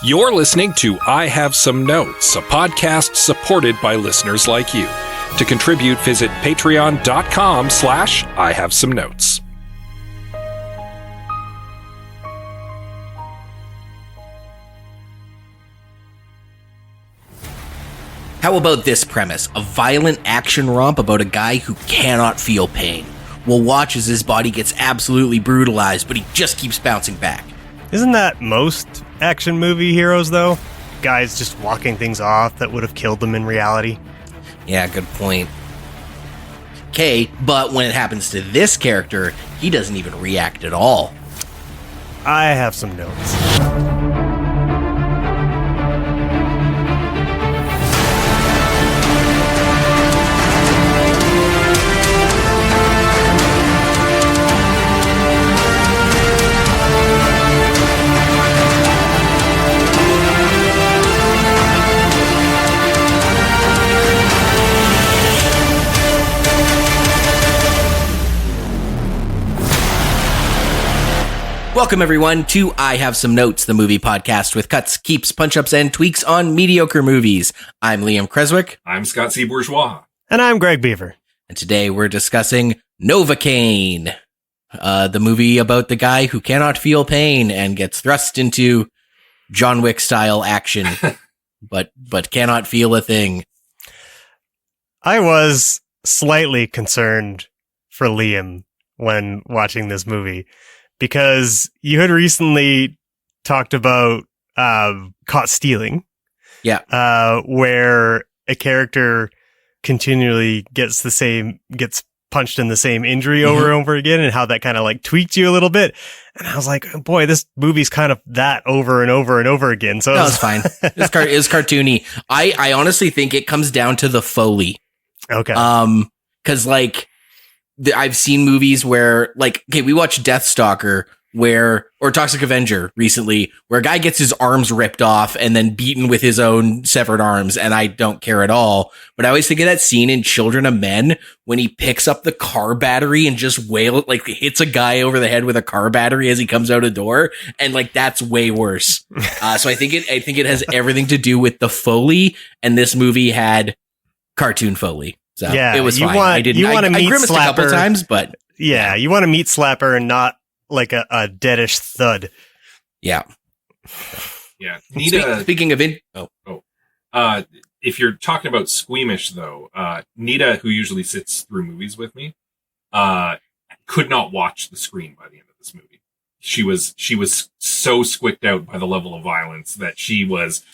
You're listening to I Have Some Notes, a podcast supported by listeners like you. To contribute, visit patreon.com/I Have Some Notes. How about this premise? A violent action romp about a guy who cannot feel pain. We'll watch as his body gets absolutely brutalized, but he just keeps bouncing back. Isn't that most action movie heroes, though? Guys just walking things off that would have killed them in reality. Yeah, good point. Okay, but when it happens to this character, he doesn't even react at all. I have some notes. Welcome, everyone, to I Have Some Notes, the movie podcast with cuts, keeps, punch-ups, and tweaks on mediocre movies. I'm Liam Creswick. I'm Scott C. Bourgeois. And I'm Greg Beaver. And today we're discussing Novocaine, the movie about the guy who cannot feel pain and gets thrust into John Wick-style action, but cannot feel a thing. I was slightly concerned for Liam when watching this movie, because you had recently talked about Caught Stealing. Yeah. Where a character continually gets punched in the same injury over and over again, and how that kind of like tweaked you a little bit. And I was like, boy, this movie's kind of that over and over and over again. So no, it's fine. It's cartoony. I honestly think it comes down to the Foley. Okay. Cause like, I've seen movies where, like, okay, we watched Deathstalker or Toxic Avenger recently, where a guy gets his arms ripped off and then beaten with his own severed arms, and I don't care at all. But I always think of that scene in Children of Men when he picks up the car battery and just hits a guy over the head with a car battery as he comes out a door, and like that's way worse. So I think it has everything to do with the Foley, and this movie had cartoon Foley. So yeah, it was fine. I grimaced a couple times, but yeah, you want a meat slapper and not like a deadish thud. Yeah. Yeah. Speaking of if you're talking about squeamish, though, Nita, who usually sits through movies with me, could not watch the screen by the end of this movie. She was so squicked out by the level of violence that she was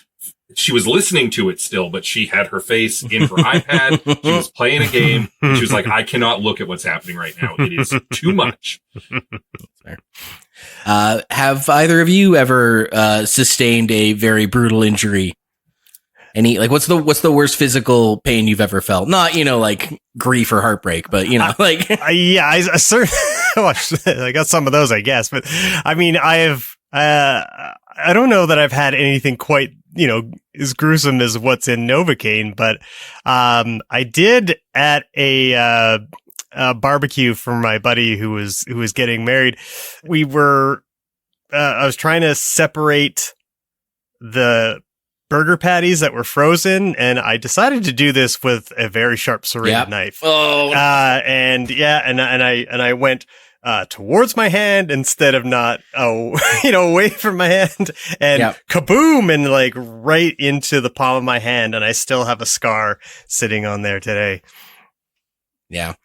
listening to it still, but she had her face in her iPad. She was playing a game. She was like, I cannot look at what's happening right now. It is too much. Have either of you ever sustained a very brutal injury? What's the worst physical pain you've ever felt? Not, like grief or heartbreak, but like I certainly I got some of those, I guess. But I mean, I don't know that I've had anything quite, as gruesome as what's in Novocaine, but I did at a barbecue for my buddy who was getting married. I was trying to separate the burger patties that were frozen, and I decided to do this with a very sharp serrated knife. Oh, and I went towards my hand instead of not, away from my hand, and kaboom, and like right into the palm of my hand. And I still have a scar sitting on there today. Yeah.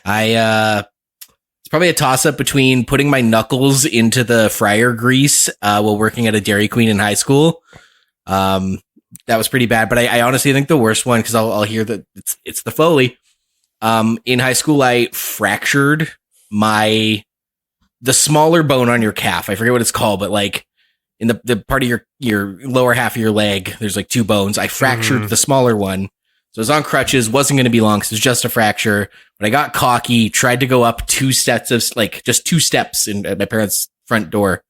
It's probably a toss up between putting my knuckles into the fryer grease, while working at a Dairy Queen in high school. That was pretty bad, but I honestly think the worst one, cause I'll hear that it's the Foley. In high school, I fractured the smaller bone on your calf. I forget what it's called, but like in the part of your lower half of your leg, there's like two bones. I fractured the smaller one. So I was on crutches, wasn't going to be long because it was just a fracture, but I got cocky, tried to go up two steps at my parents' front door,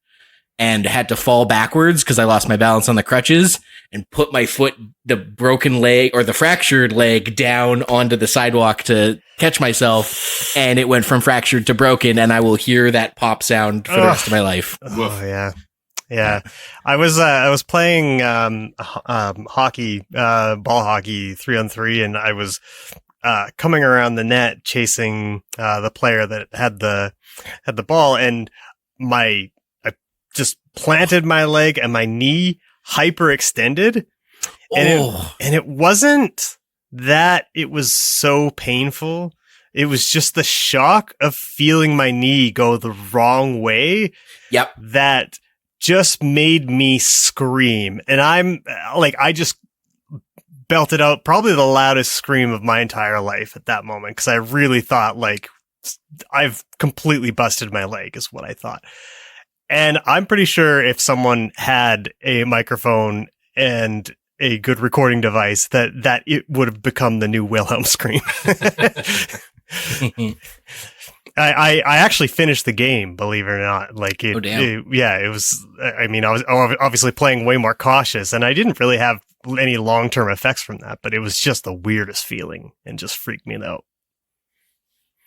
and had to fall backwards because I lost my balance on the crutches and put my foot, the broken leg or the fractured leg, down onto the sidewalk to catch myself. And it went from fractured to broken, and I will hear that pop sound for the rest of my life. Oh, yeah. Yeah, I was playing hockey, ball hockey 3-on-3, and I was coming around the net chasing the player that had the ball, and I just planted my leg and my knee hyperextended, and it wasn't that it was so painful. It was just the shock of feeling my knee go the wrong way. Yep. That just made me scream. And I'm like, I just belted out probably the loudest scream of my entire life at that moment. Cause I really thought like I've completely busted my leg is what I thought. And I'm pretty sure if someone had a microphone and a good recording device that it would have become the new Wilhelm scream. I actually finished the game, believe it or not. Like it, it was. I mean, I was obviously playing way more cautious, and I didn't really have any long-term effects from that. But it was just the weirdest feeling, and just freaked me out.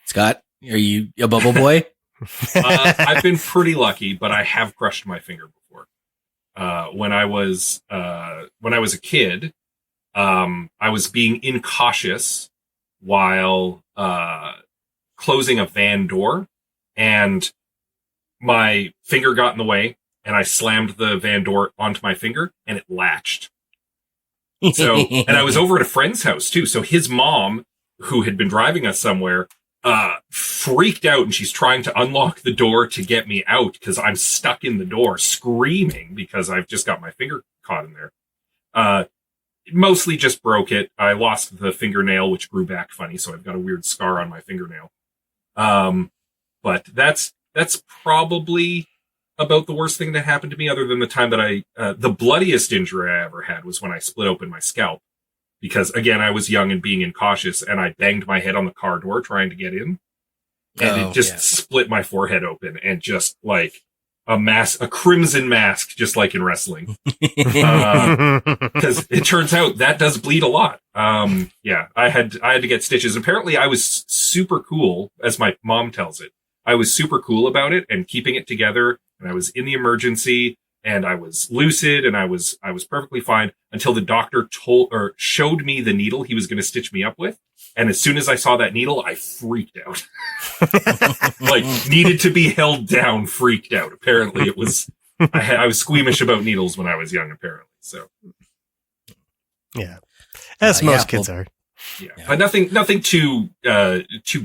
Scott, are you a bubble boy? I've been pretty lucky, but I have crushed my finger before. When I was a kid, I was being incautious while closing a van door, and my finger got in the way, and I slammed the van door onto my finger, and it latched. So, and I was over at a friend's house too. So his mom, who had been driving us somewhere, freaked out, and she's trying to unlock the door to get me out because I'm stuck in the door screaming because I've just got my finger caught in there. Mostly just broke it. I lost the fingernail, which grew back funny. So I've got a weird scar on my fingernail. But that's probably about the worst thing that happened to me, other than the time that the bloodiest injury I ever had was when I split open my scalp. Because, again, I was young and being incautious, and I banged my head on the car door trying to get in. And it just split my forehead open, and just like a crimson mask, just like in wrestling. Because it turns out that does bleed a lot. I had to get stitches. Apparently, I was super cool, as my mom tells it. I was super cool about it and keeping it together, and I was in the emergency, and I was lucid, and I was perfectly fine until the doctor showed me the needle he was going to stitch me up with. And as soon as I saw that needle, I freaked out. Like, needed to be held down, freaked out. Apparently it was, I was squeamish about needles when I was young, apparently. So. Yeah. As most kids are. Yeah. But nothing too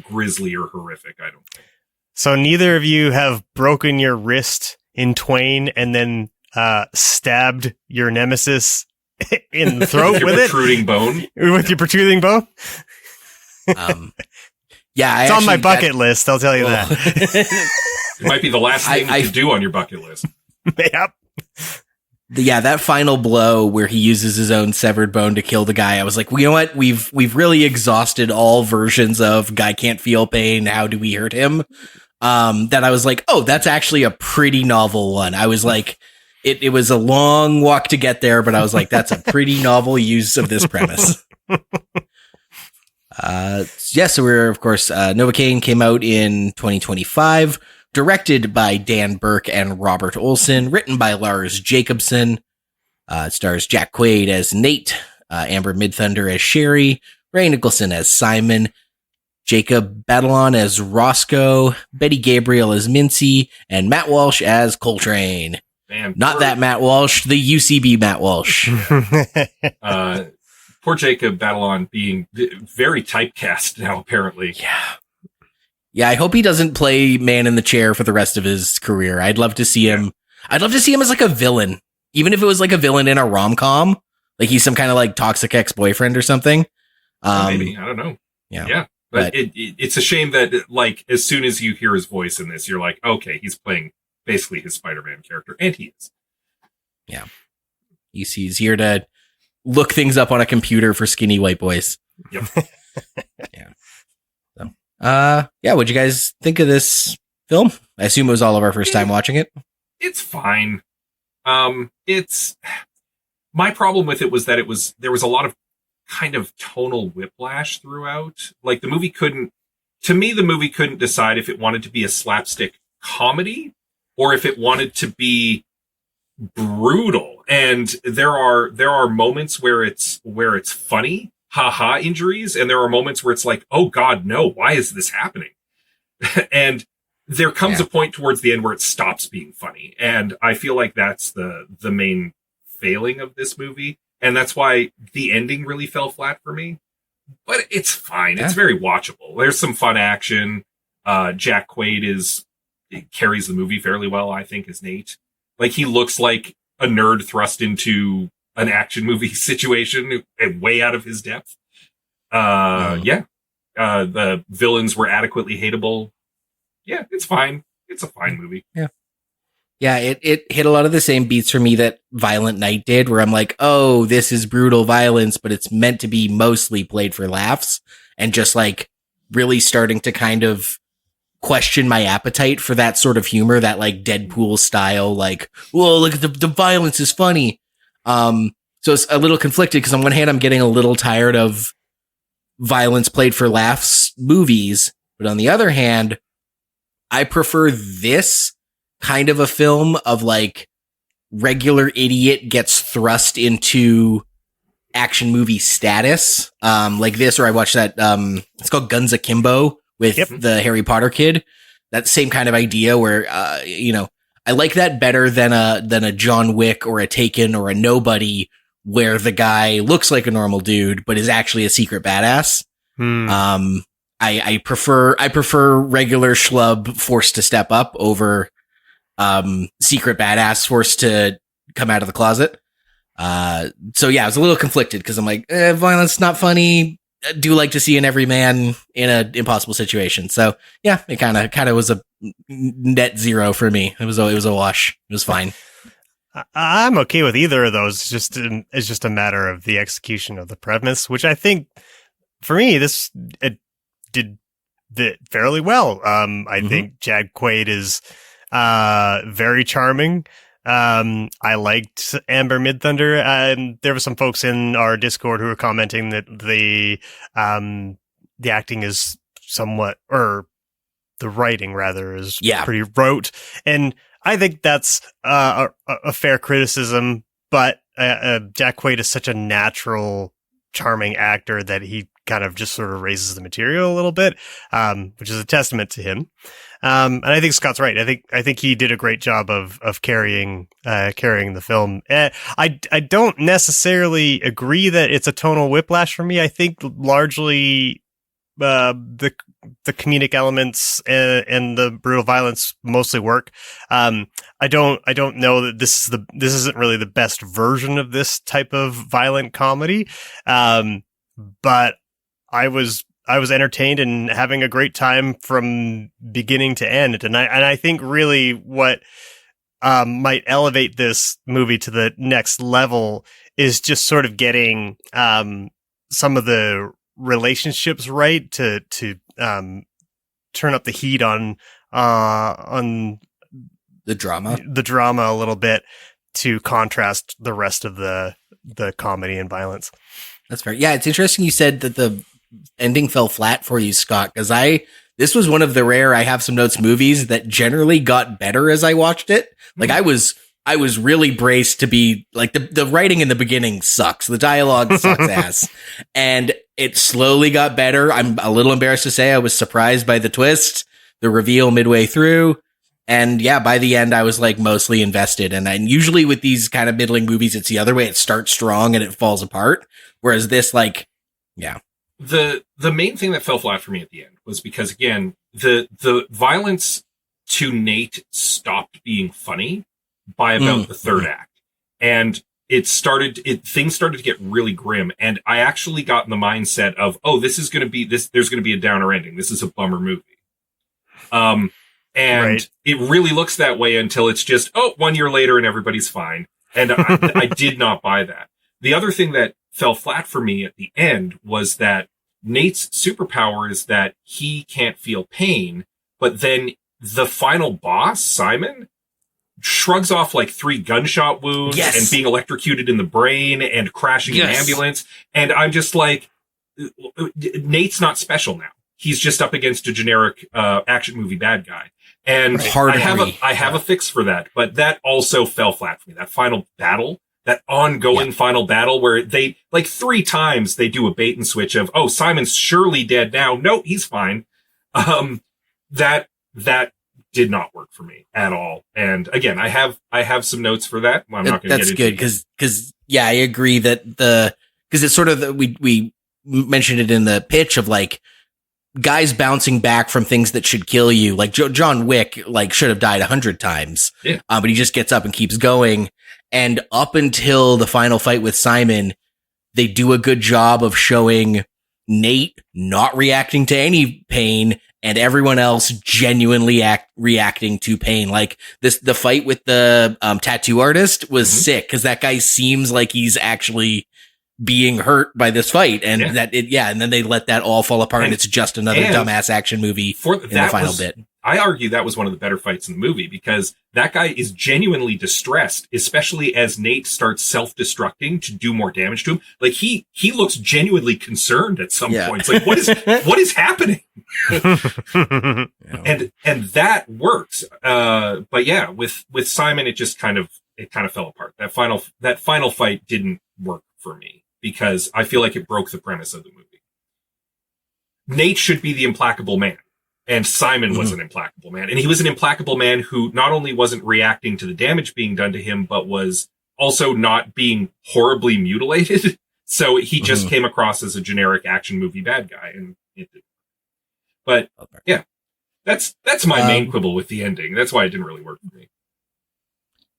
grisly or horrific, I don't think. So neither of you have broken your wrist in twain and then stabbed your nemesis in the throat with it? Protruding bone? With your protruding bone? It's on my bucket list, I'll tell you that. It might be the last thing you could do on your bucket list. Yep. Yeah, that final blow where he uses his own severed bone to kill the guy, I was like, well, you know what? We've really exhausted all versions of guy can't feel pain. How do we hurt him? That I was like, oh, that's actually a pretty novel one. I was like, it was a long walk to get there, but I was like, that's a pretty novel use of this premise. So we're, of course, Novocaine came out in 2025, directed by Dan Burke and Robert Olson, written by Lars Jacobson. It stars Jack Quaid as Nate, Amber Midthunder as Sherry, Ray Nicholson as Simon, Jacob Batalon as Roscoe, Betty Gabriel as Mincy, and Matt Walsh as Coltrane. Man, Not that Matt Walsh, the UCB Matt Walsh. Poor Jacob Batalon being very typecast now, apparently. Yeah, I hope he doesn't play man in the chair for the rest of his career. I'd love to see him. I'd love to see him as like a villain, even if it was like a villain in a rom-com, like he's some kind of like toxic ex-boyfriend or something. Maybe, I don't know. Yeah. But it's a shame that, like, as soon as you hear his voice in this, you're like, okay, he's playing basically his Spider-Man character, and he is. Yeah. He's here to look things up on a computer for skinny white boys. Yep. What'd you guys think of this film? I assume it was all of our first time watching it. It's fine. It's my problem with it was that there was a lot of kind of tonal whiplash throughout. Like the movie couldn't decide if it wanted to be a slapstick comedy or if it wanted to be brutal. And there are moments where it's funny, haha injuries, and there are moments where it's like, oh God, no, why is this happening? And there comes a point towards the end where it stops being funny. And I feel like that's the main failing of this movie. And that's why the ending really fell flat for me. But it's fine. It's very watchable. There's some fun action. Jack Quaid carries the movie fairly well, I think, as Nate. Like, he looks like a nerd thrust into an action movie situation way out of his depth. The villains were adequately hateable. Yeah, it's fine. It's a fine movie. Yeah, it hit a lot of the same beats for me that Violent Night did, where I'm like, oh, this is brutal violence, but it's meant to be mostly played for laughs, and just like really starting to kind of question my appetite for that sort of humor, that like Deadpool style, like, whoa, look at the violence is funny. So it's a little conflicted because on one hand, I'm getting a little tired of violence played for laughs movies, but on the other hand, I prefer this kind of a film of like regular idiot gets thrust into action movie status, like this, or I watched that, it's called Guns Akimbo with the Harry Potter kid. That same kind of idea where, I like that better than a John Wick or a Taken or a Nobody, where the guy looks like a normal dude, but is actually a secret badass. I prefer regular schlub forced to step up over secret badass forced to come out of the closet. So yeah, I was a little conflicted because I'm like, violence not funny. I do like to see an everyman in an impossible situation. So yeah, it kind of was a net zero for me. It was a wash. It was fine. I'm okay with either of those. It's just a matter of the execution of the premise, which I think for me, it did fairly well. I think Jack Quaid is very charming. I liked Amber Midthunder. There were some folks in our Discord who were commenting that the acting is somewhat, or the writing rather, is pretty rote, and I think that's a fair criticism. But Jack Quaid is such a natural, charming actor that he kind of just sort of raises the material a little bit, which is a testament to him. And I think Scott's right. I think he did a great job of carrying the film. I don't necessarily agree that it's a tonal whiplash for me. I think largely the comedic elements and the brutal violence mostly work. I don't know that this isn't really the best version of this type of violent comedy. But I was entertained and having a great time from beginning to end. And I think really what might elevate this movie to the next level is just sort of getting some of the relationships right to turn up the heat on the drama a little bit to contrast the rest of the comedy and violence. That's fair. Yeah, it's interesting you said that the ending fell flat for you, Scott, because this was one of the rare I have some notes movies that generally got better as I watched it. Like I was really braced to be like, the writing in the beginning sucks. The dialogue sucks ass. And it slowly got better. I'm a little embarrassed to say I was surprised by the twist, the reveal midway through. And yeah, by the end, I was like mostly invested. And usually with these kind of middling movies, it's the other way. It starts strong and it falls apart. Whereas this, like, yeah. The main thing that fell flat for me at the end was because, again, the violence to Nate stopped being funny by about the third act. And things started to get really grim. And I actually got in the mindset of, oh, there's going to be a downer ending. This is a bummer movie. And it really looks that way until it's just, 1 year later and everybody's fine. And I did not buy that. The other thing that fell flat for me at the end was that Nate's superpower is that he can't feel pain, but then the final boss, Simon, shrugs off like 3 gunshot wounds and being electrocuted in the brain and crashing an ambulance. And I'm just like, Nate's not special now. He's just up against a generic action movie bad guy. And Hard I have a fix for that, but that also fell flat for me. That final battle, that ongoing final battle where they, like 3 times they do a bait and switch of, oh, Simon's surely dead now. No, he's fine. That did not work for me at all. And again, I have some notes for that. I'm not going to get into it. That's good because I agree that because it's sort of we mentioned it in the pitch of like guys bouncing back from things that should kill you. Like John Wick, like should have died 100 times, but he just gets up and keeps going. And up until the final fight with Simon, they do a good job of showing Nate not reacting to any pain and everyone else genuinely reacting to pain. Like the fight with the tattoo artist was sick because that guy seems like he's actually being hurt by this fight, and and then they let that all fall apart, and it's just another dumbass action movie in the final bit. I argue that was one of the better fights in the movie because that guy is genuinely distressed, especially as Nate starts self-destructing to do more damage to him. Like he looks genuinely concerned at some points. Like what is happening? and that works. But yeah, with Simon, it just kind of fell apart. That final fight didn't work for me because I feel like it broke the premise of the movie. Nate should be the implacable man. And Simon was an implacable man. And he was an implacable man who not only wasn't reacting to the damage being done to him, but was also not being horribly mutilated. So he just came across as a generic action movie bad guy. And it didn't. But yeah, that's my main quibble with the ending. That's why it didn't really work for me.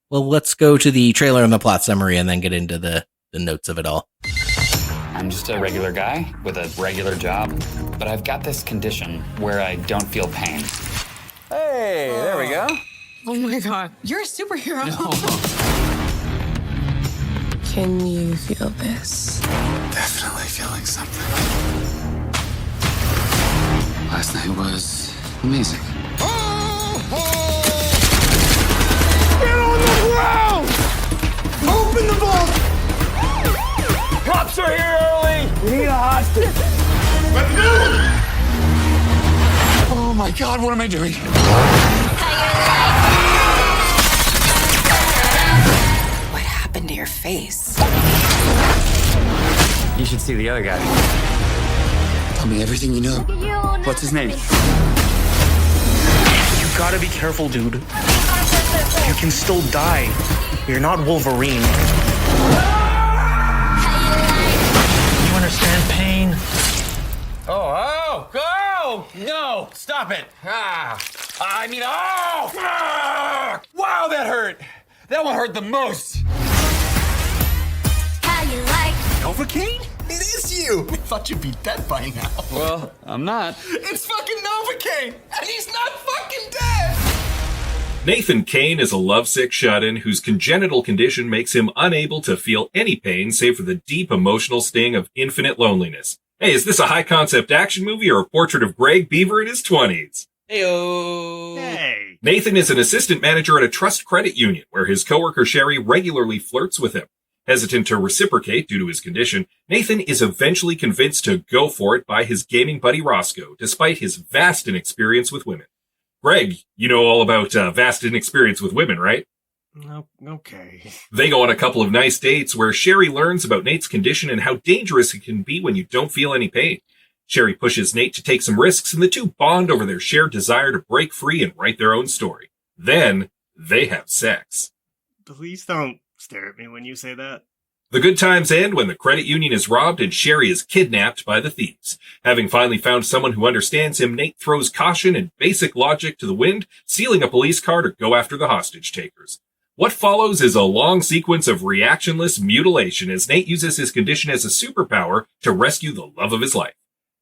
Well, let's go to the trailer and the plot summary and then get into the notes of it all. I'm just a regular guy with a regular job, but I've got this condition where I don't feel pain. Hey, there we go. Oh my God, you're a superhero. No. Can you feel this? Definitely feeling something. Last night was amazing. Get on the ground! Open the vault! Cops are here early! We need a hostage. Oh my God, what am I doing? What happened to your face? You should see the other guy. Tell me everything you know. What's his name? You gotta be careful, dude. You can still die. You're not Wolverine. You understand pain? Oh, no, stop it. Wow, that hurt. That one hurt the most. How you like? Novocaine? It is you! I thought you'd be dead by now. Well, I'm not. It's fucking Novocaine! And he's not fucking dead! Nathan Kane is a lovesick shut-in whose congenital condition makes him unable to feel any pain save for the deep emotional sting of infinite loneliness. Hey, is this a high-concept action movie or a portrait of Greg Beaver in his 20s? Heyo. Hey. Nathan is an assistant manager at a trust credit union where his coworker Sherry regularly flirts with him. Hesitant to reciprocate due to his condition, Nathan is eventually convinced to go for it by his gaming buddy Roscoe, despite his vast inexperience with women. Greg, you know all about vast inexperience with women, right? Okay. They go on a couple of nice dates where Sherry learns about Nate's condition and how dangerous it can be when you don't feel any pain. Sherry pushes Nate to take some risks, and the two bond over their shared desire to break free and write their own story. Then, they have sex. Please don't stare at me when you say that. The good times end when the credit union is robbed and Sherry is kidnapped by the thieves. Having finally found someone who understands him, Nate throws caution and basic logic to the wind, stealing a police car to go after the hostage takers. What follows is a long sequence of reactionless mutilation as Nate uses his condition as a superpower to rescue the love of his life.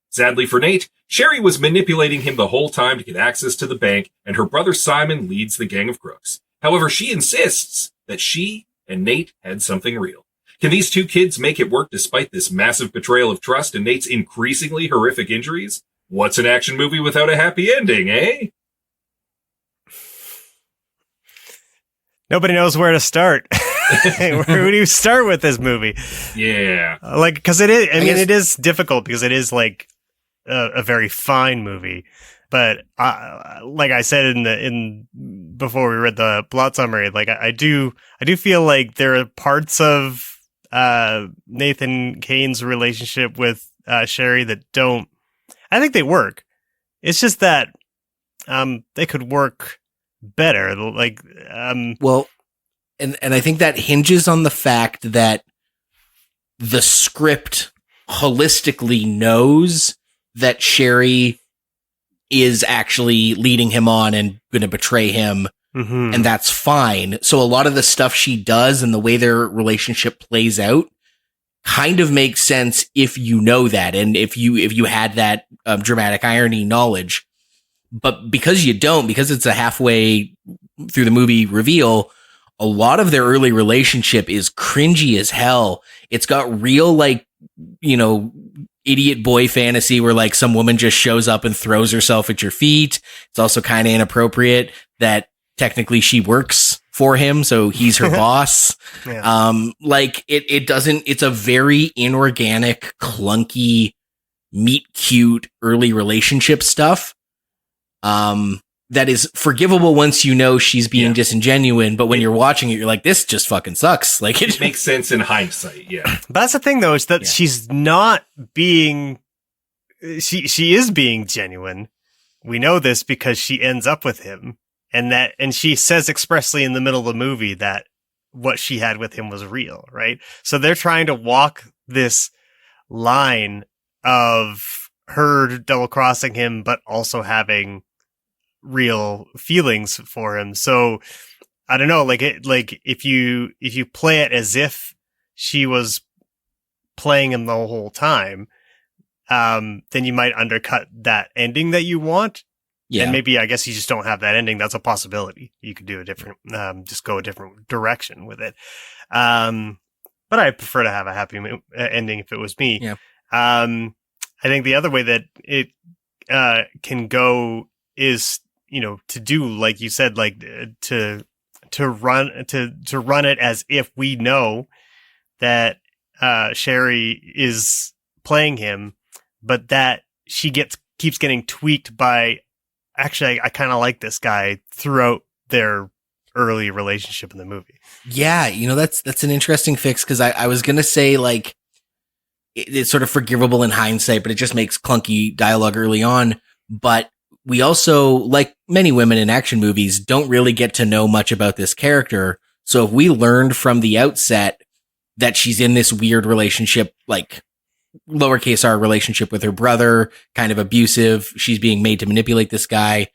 Sadly for Nate, Sherry was manipulating him the whole time to get access to the bank, and her brother Simon leads the gang of crooks. However, she insists that she and Nate had something real. Can these two kids make it work despite this massive betrayal of trust and Nate's increasingly horrific injuries? What's an action movie without a happy ending, eh? Nobody knows where to start. Where do you start with this movie? Yeah. Because it is, it is difficult because it is like a very fine movie. But like I said before we read the plot summary, like I do feel like there are parts of Nathan Kane's relationship with Sherry that don't. I think they work. It's just that they could work better. Like well, and I think that hinges on the fact that the script holistically knows that Sherry is actually leading him on and going to betray him. Mm-hmm. And that's fine. So a lot of the stuff she does and the way their relationship plays out kind of makes sense if you know that. And if you had that dramatic irony knowledge, but because you don't, because it's a halfway through the movie reveal, a lot of their early relationship is cringy as hell. It's got real, like, you know, idiot boy fantasy where like some woman just shows up and throws herself at your feet. It's also kind of inappropriate that technically she works for him, so he's her boss. Yeah. Like it's a very inorganic, clunky, meet cute early relationship stuff. That is forgivable once you know she's being disingenuous, but when you're watching it, you're like, this just fucking sucks. Like it makes sense in hindsight. Yeah. But that's the thing though, is that she's not being, she is being genuine. We know this because she ends up with him, and she says expressly in the middle of the movie that what she had with him was real, right? So they're trying to walk this line of her double crossing him, but also having real feelings for him. So I don't know, like if you play it as if she was playing him the whole time, then you might undercut that ending that you want. Yeah. And maybe, I guess you just don't have that ending. That's a possibility. You could do a different, just go a different direction with it. But I prefer to have a happy ending if it was me. Yeah. I think the other way that it can go is, you know, to do, like you said, like to run it as if we know that Sherry is playing him, but that she keeps getting tweaked by, actually, I kind of like this guy throughout their early relationship in the movie. Yeah, you know, that's an interesting fix, because I was going to say, like, it's sort of forgivable in hindsight, but it just makes clunky dialogue early on. But we also, like many women in action movies, don't really get to know much about this character. So if we learned from the outset that she's in this weird relationship, like lowercase r relationship with her brother, kind of abusive, she's being made to manipulate this guy,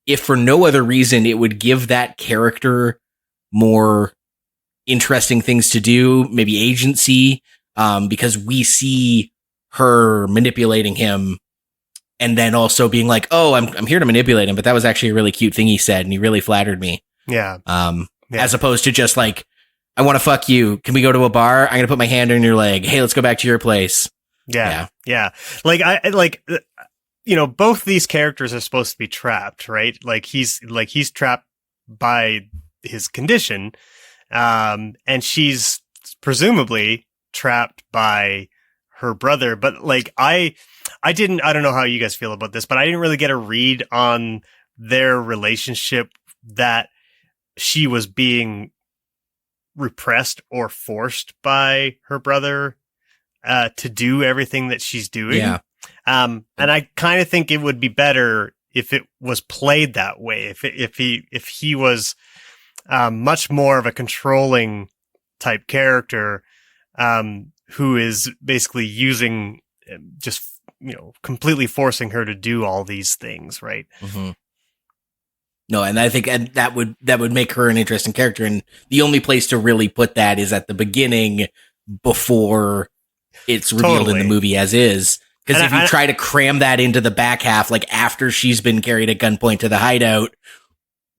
if for no other reason, it would give that character more interesting things to do, maybe agency, because we see her manipulating him and then also being like, oh, I'm here to manipulate him, but that was actually a really cute thing he said and he really flattered me. Yeah. As opposed to just like, I want to fuck you. Can we go to a bar? I'm going to put my hand on your leg. Hey, let's go back to your place. Yeah. Like you know, both these characters are supposed to be trapped, right? Like he's trapped by his condition. And she's presumably trapped by her brother. But like, I don't know how you guys feel about this, but I didn't really get a read on their relationship, that she was being repressed or forced by her brother to do everything that she's doing. Yeah. And I kind of think it would be better if it was played that way. If he was much more of a controlling type character, who is basically using, just, you know, completely forcing her to do all these things, right? Mm-hmm. No, and I think that would make her an interesting character, and the only place to really put that is at the beginning, before it's revealed in the movie as is. Because if you try to cram that into the back half, like after she's been carried at gunpoint to the hideout,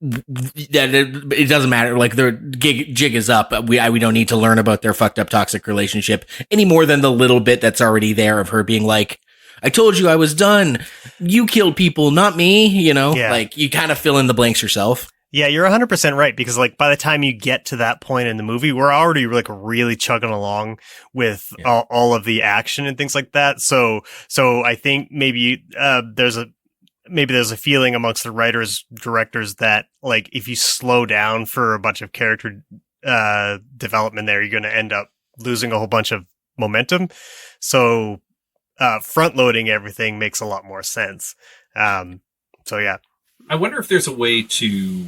it doesn't matter. Like the jig is up. We don't need to learn about their fucked up toxic relationship any more than the little bit that's already there of her being like, I told you I was done. You killed people, not me. You know, like you kind of fill in the blanks yourself. Yeah, you're 100% right, because like by the time you get to that point in the movie, we're already like really chugging along with all of the action and things like that. So I think maybe there's maybe there's a feeling amongst the writers, directors that like if you slow down for a bunch of character development there, you're going to end up losing a whole bunch of momentum. So front loading everything makes a lot more sense. So yeah. I wonder if there's a way to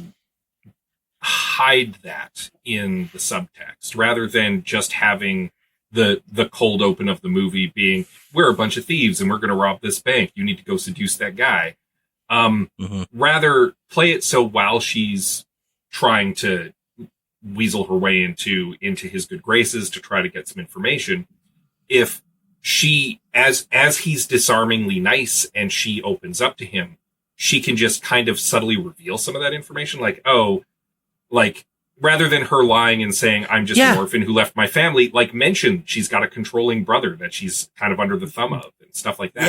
hide that in the subtext rather than just having the cold open of the movie being, we're a bunch of thieves and we're going to rob this bank. You need to go seduce that guy. Rather play it so while she's trying to weasel her way into his good graces to try to get some information. If she, as he's disarmingly nice and she opens up to him, she can just kind of subtly reveal some of that information. Like, oh, like, rather than her lying and saying, I'm just an orphan who left my family, like mention she's got a controlling brother that she's kind of under the thumb of and stuff like that.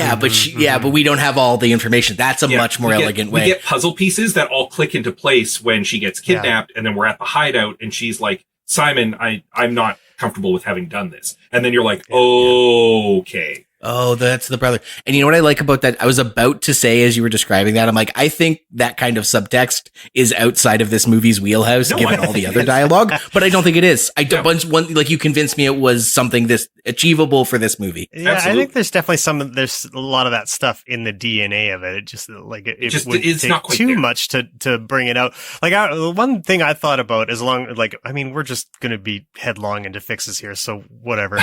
Yeah, but we don't have all the information. That's a much more elegant way. We get puzzle pieces that all click into place when she gets kidnapped, and then we're at the hideout and she's like, Simon, I'm not comfortable with having done this. And then you're like, okay. Oh, that's the brother. And you know what I like about that? I was about to say, as you were describing that, I'm like, I think that kind of subtext is outside of this movie's wheelhouse, given all the other dialogue, but I don't think it is. I don't, like you convinced me it was something this achievable for this movie. Yeah, absolutely. I think there's definitely there's a lot of that stuff in the DNA of it. It just like, it would it's take not quite too there. much to bring it out. Like one thing I thought about we're just going to be headlong into fixes here. So whatever.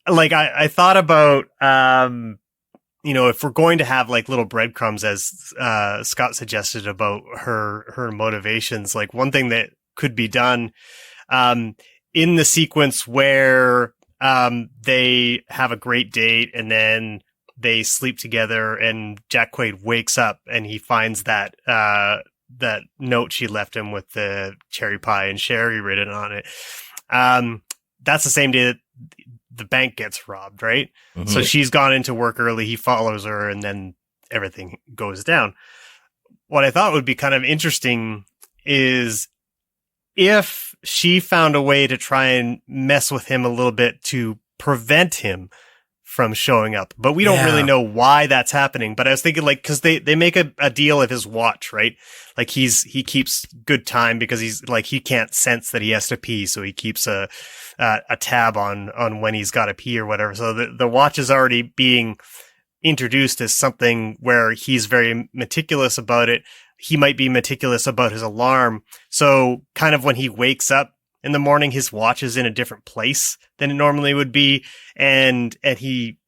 Like I thought about, if we're going to have like little breadcrumbs, as Scott suggested about her motivations, like one thing that could be done in the sequence where they have a great date and then they sleep together and Jack Quaid wakes up and he finds that note she left him with the cherry pie and sherry written on it. That's the same day that the bank gets robbed, right? Mm-hmm. So she's gone into work early. He follows her and then everything goes down. What I thought would be kind of interesting is if she found a way to try and mess with him a little bit to prevent him from showing up, but we don't really know why that's happening. But I was thinking, like, because they make a deal of his watch, right? Like he keeps good time because he's like, he can't sense that he has to pee, so he keeps a tab on when he's got to pee or whatever. So the watch is already being introduced as something where he's very meticulous about it. He might be meticulous about his alarm. So kind of when he wakes up in the morning, his watch is in a different place than it normally would be. And he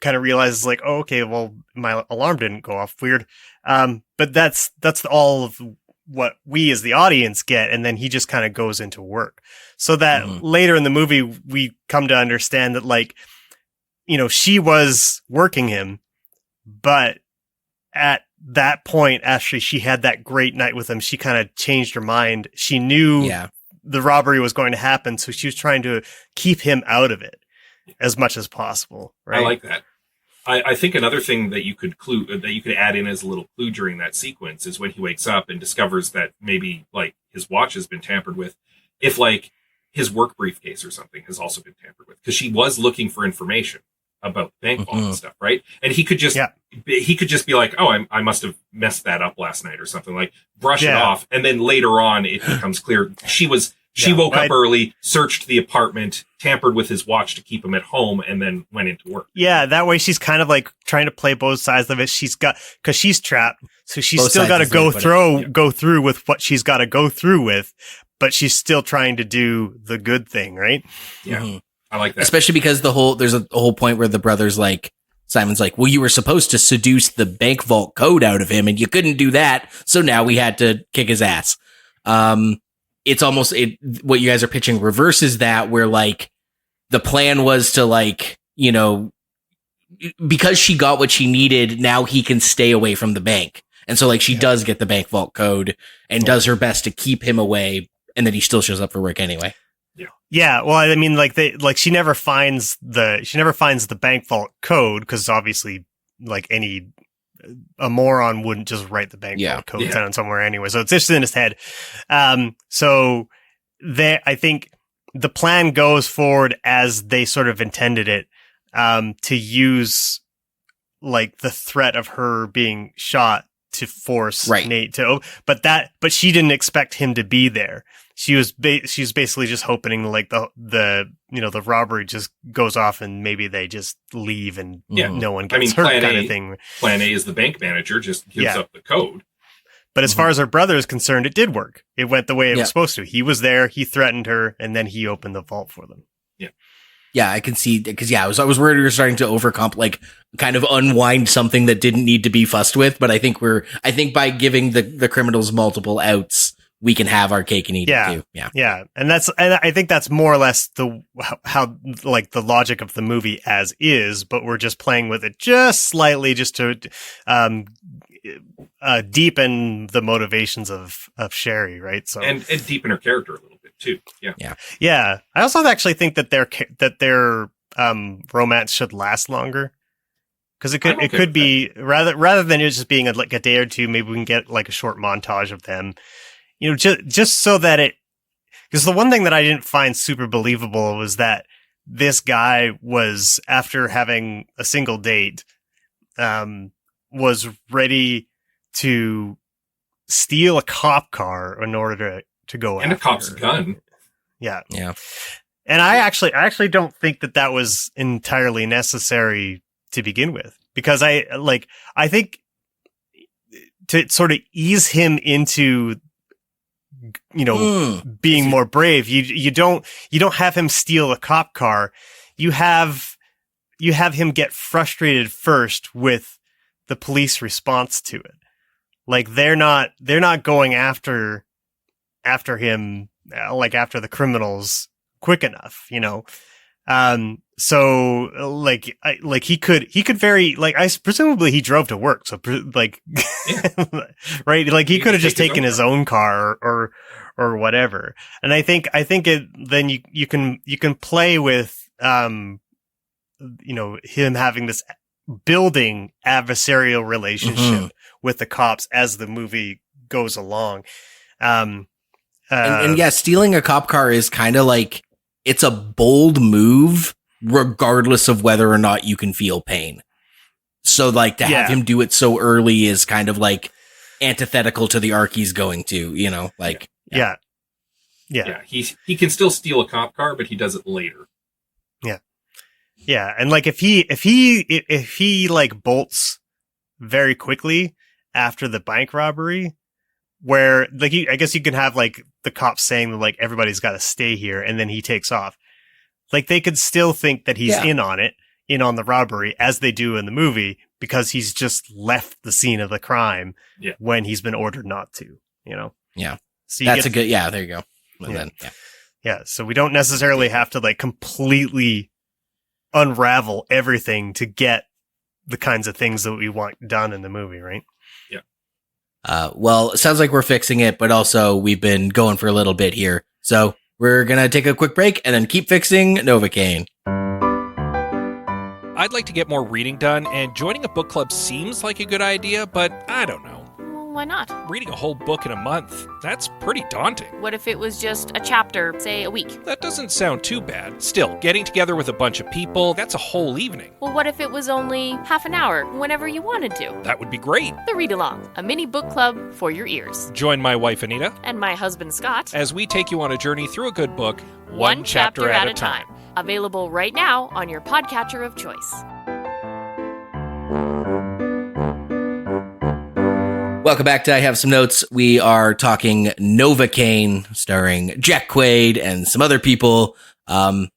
kind of realizes like, oh, okay, well, my alarm didn't go off. Weird. But that's all of what we as the audience get. And then he just kind of goes into work. So that later in the movie, we come to understand that like, she was working him, but at that point, actually, she had that great night with him. She kind of changed her mind. She knew the robbery was going to happen, so she was trying to keep him out of it as much as possible. Right? I like that. I think another thing that you could add in as a little clue during that sequence is when he wakes up and discovers that maybe like his watch has been tampered with. If like his work briefcase or something has also been tampered with, because she was looking for information about bank vault and stuff, right? And he could just be like, oh, I must have messed that up last night or something, like brush it off. And then later on it becomes clear she woke up early, searched the apartment, tampered with his watch to keep him at home, and then went into work. Yeah, that way she's kind of like trying to play both sides of it. Because she's trapped, so she's still got to go through with what she's got to go through with, but she's still trying to do the good thing, right? Yeah. Mm-hmm. I like that. Especially because there's a whole point where the brother's like, Simon's like, well, you were supposed to seduce the bank vault code out of him and you couldn't do that. So now we had to kick his ass. It's almost what you guys are pitching reverses that, where like the plan was to like, because she got what she needed, now he can stay away from the bank. And so like she does get the bank vault code and does her best to keep him away. And then he still shows up for work anyway. Yeah, well, I mean, she never finds the bank vault code because obviously, like a moron wouldn't just write the bank vault code down somewhere anyway. So it's just in his head. So I think the plan goes forward as they sort of intended it, to use like the threat of her being shot to force Right. Nate to, but she didn't expect him to be there. She's basically just hoping like the robbery just goes off and maybe they just leave and no one gets hurt kind of thing. Plan A is the bank manager just gives up the code. But as far as her brother is concerned, it did work. It went the way it was supposed to. He was there, he threatened her, and then he opened the vault for them. Yeah, I can see, because I was worried we were starting to like kind of unwind something that didn't need to be fussed with. But I think by giving the criminals multiple outs, we can have our cake and eat it too. Yeah. And I think that's more or less how like the logic of the movie as is, but we're just playing with it just slightly just to deepen the motivations of Sherry, right? So and deepen her character a little bit too. Yeah. I also actually think that their romance should last longer, because it could be rather than it just being like a day or two. Maybe we can get like a short montage of them, just so that because the one thing that I didn't find super believable was that this guy was, after having a single date, was ready to steal a cop car in order to go and after a cop's her. gun. Yeah. And I actually don't think that was entirely necessary to begin with, because I think to sort of ease him into being more brave, you don't have him steal a cop car. You have him get frustrated first with the police response to it. Like they're not going after him, like after the criminals quick enough, so like he could very, like, presumably he drove to work. So right. Like he could have just taken his own car or whatever. And I think then you can play with, him having this building adversarial relationship with the cops as the movie goes along. And stealing a cop car is kind of like, it's a bold move regardless of whether or not you can feel pain. So like to have him do it so early is kind of like antithetical to the arc he's going to, Yeah. He can still steal a cop car, but he does it later. Yeah. And like if he like bolts very quickly after the bank robbery, where like I guess you can have like the cops saying that like everybody's got to stay here, and then he takes off. Like they could still think that he's in on the robbery, as they do in the movie, because he's just left the scene of the crime when he's been ordered not to, Yeah. So that's a good, there you go. And then, so we don't necessarily have to like completely unravel everything to get the kinds of things that we want done in the movie, right? Well, it sounds like we're fixing it, but also we've been going for a little bit here. So we're going to take a quick break and then keep fixing Novocaine. I'd like to get more reading done, and joining a book club seems like a good idea, but I don't know. Why not? Reading a whole book in a month, that's pretty daunting. What if it was just a chapter, say a week? That doesn't sound too bad. Still, getting together with a bunch of people, that's a whole evening. Well, what if it was only half an hour, whenever you wanted to? That would be great. The Read Along, a mini book club for your ears. Join my wife Anita and my husband Scott as we take you on a journey through a good book, one chapter at a time. Available right now on your podcatcher of choice. Welcome back to I Have Some Notes. We are talking Novocaine, starring Jack Quaid and some other people. I'm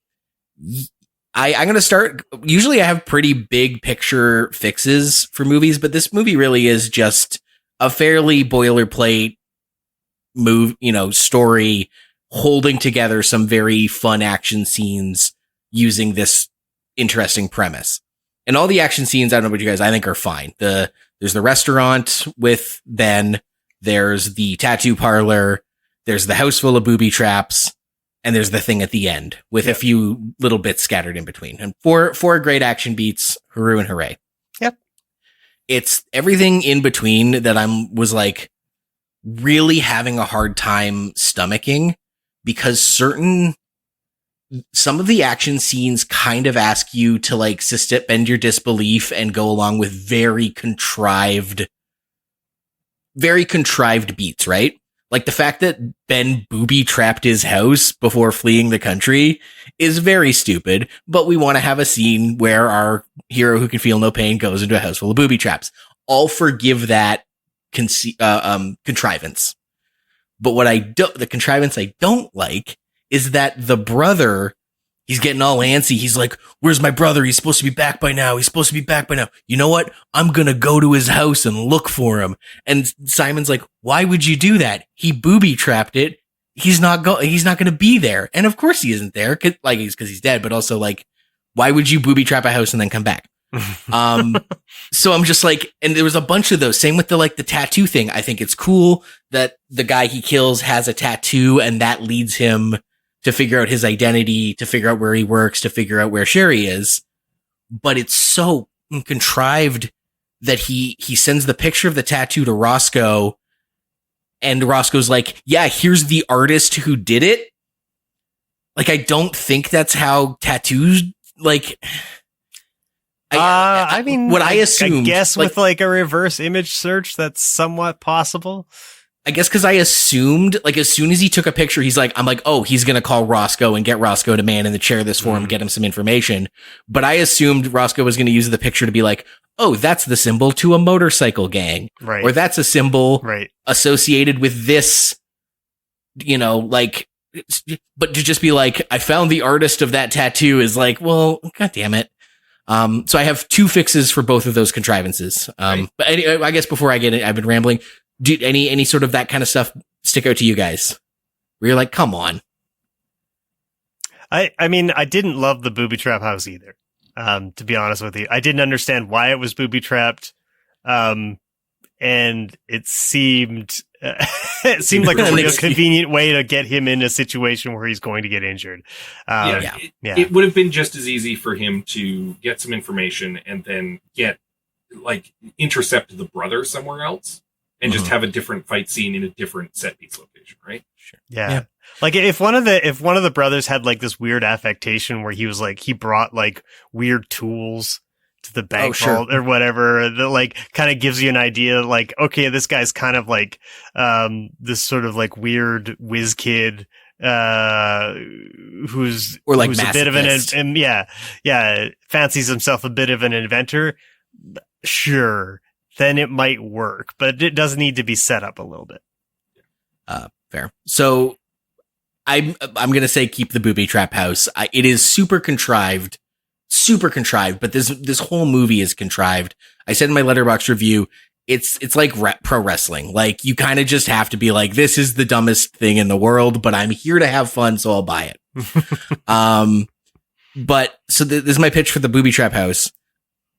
going to start. Usually I have pretty big picture fixes for movies, but this movie really is just a fairly boilerplate story holding together some very fun action scenes using this interesting premise. And all the action scenes, I don't know about you guys, I think are fine. There's the restaurant with Ben, there's the tattoo parlor, there's the house full of booby traps, and there's the thing at the end with a few little bits scattered in between. And four great action beats, hooray and hooray. Yep. It's everything in between that was like really having a hard time stomaching, because certain some of the action scenes kind of ask you to like suspend your disbelief and go along with very contrived beats, right? Like the fact that Ben booby trapped his house before fleeing the country is very stupid, but we want to have a scene where our hero who can feel no pain goes into a house full of booby traps. I'll forgive that contrivance. But the contrivance I don't like is that the brother, he's getting all antsy. He's like, where's my brother? He's supposed to be back by now. You know what? I'm going to go to his house and look for him. And Simon's like, why would you do that? He booby trapped it. He's not going to be there. And of course he isn't there. Cause he's dead, but also like, why would you booby trap a house and then come back? So I'm just like, and there was a bunch of those. Same with the tattoo thing. I think it's cool that the guy he kills has a tattoo and that leads him to figure out his identity, to figure out where he works, to figure out where Sherry is. But it's so contrived that he sends the picture of the tattoo to Roscoe, and Roscoe's like, yeah, here's the artist who did it. Like, I don't think that's how tattoos, like... I mean, what I assumed, I guess with like a reverse image search, that's somewhat possible. I guess because I assumed, like, as soon as he took a picture, I'm like, oh, he's going to call Roscoe and get Roscoe to man in the chair this for him, get him some information. But I assumed Roscoe was going to use the picture to be like, oh, that's the symbol to a motorcycle gang. Right. Or that's a symbol right. associated with this, like, but to just be like, I found the artist of that tattoo is like, well, God damn it. So I have two fixes for both of those contrivances. Right. But anyway, I guess before I get it, I've been rambling. Did any sort of that kind of stuff stick out to you guys? Where you're like, come on. I mean, I didn't love the booby trap house either. To be honest with you, I didn't understand why it was booby trapped. And it seemed like a real convenient way to get him in a situation where he's going to get injured. It would have been just as easy for him to get some information and then intercept the brother somewhere else and just have a different fight scene in a different set piece location, right? Sure. Yeah. Like if one of the brothers had like this weird affectation where he was like, he brought like weird tools to the bank vault or whatever, that like kind of gives you an idea, like, okay, this guy's kind of like this sort of like weird whiz kid who's a bit of fancies himself a bit of an inventor. Sure, then it might work, but it does need to be set up a little bit. Fair. So I'm gonna say keep the booby trap house. It is super contrived, but this whole movie is contrived. I said in my Letterboxd review, it's like pro wrestling. Like, you kind of just have to be like, this is the dumbest thing in the world, but I'm here to have fun, so I'll buy it. But so this is my pitch for the booby trap house.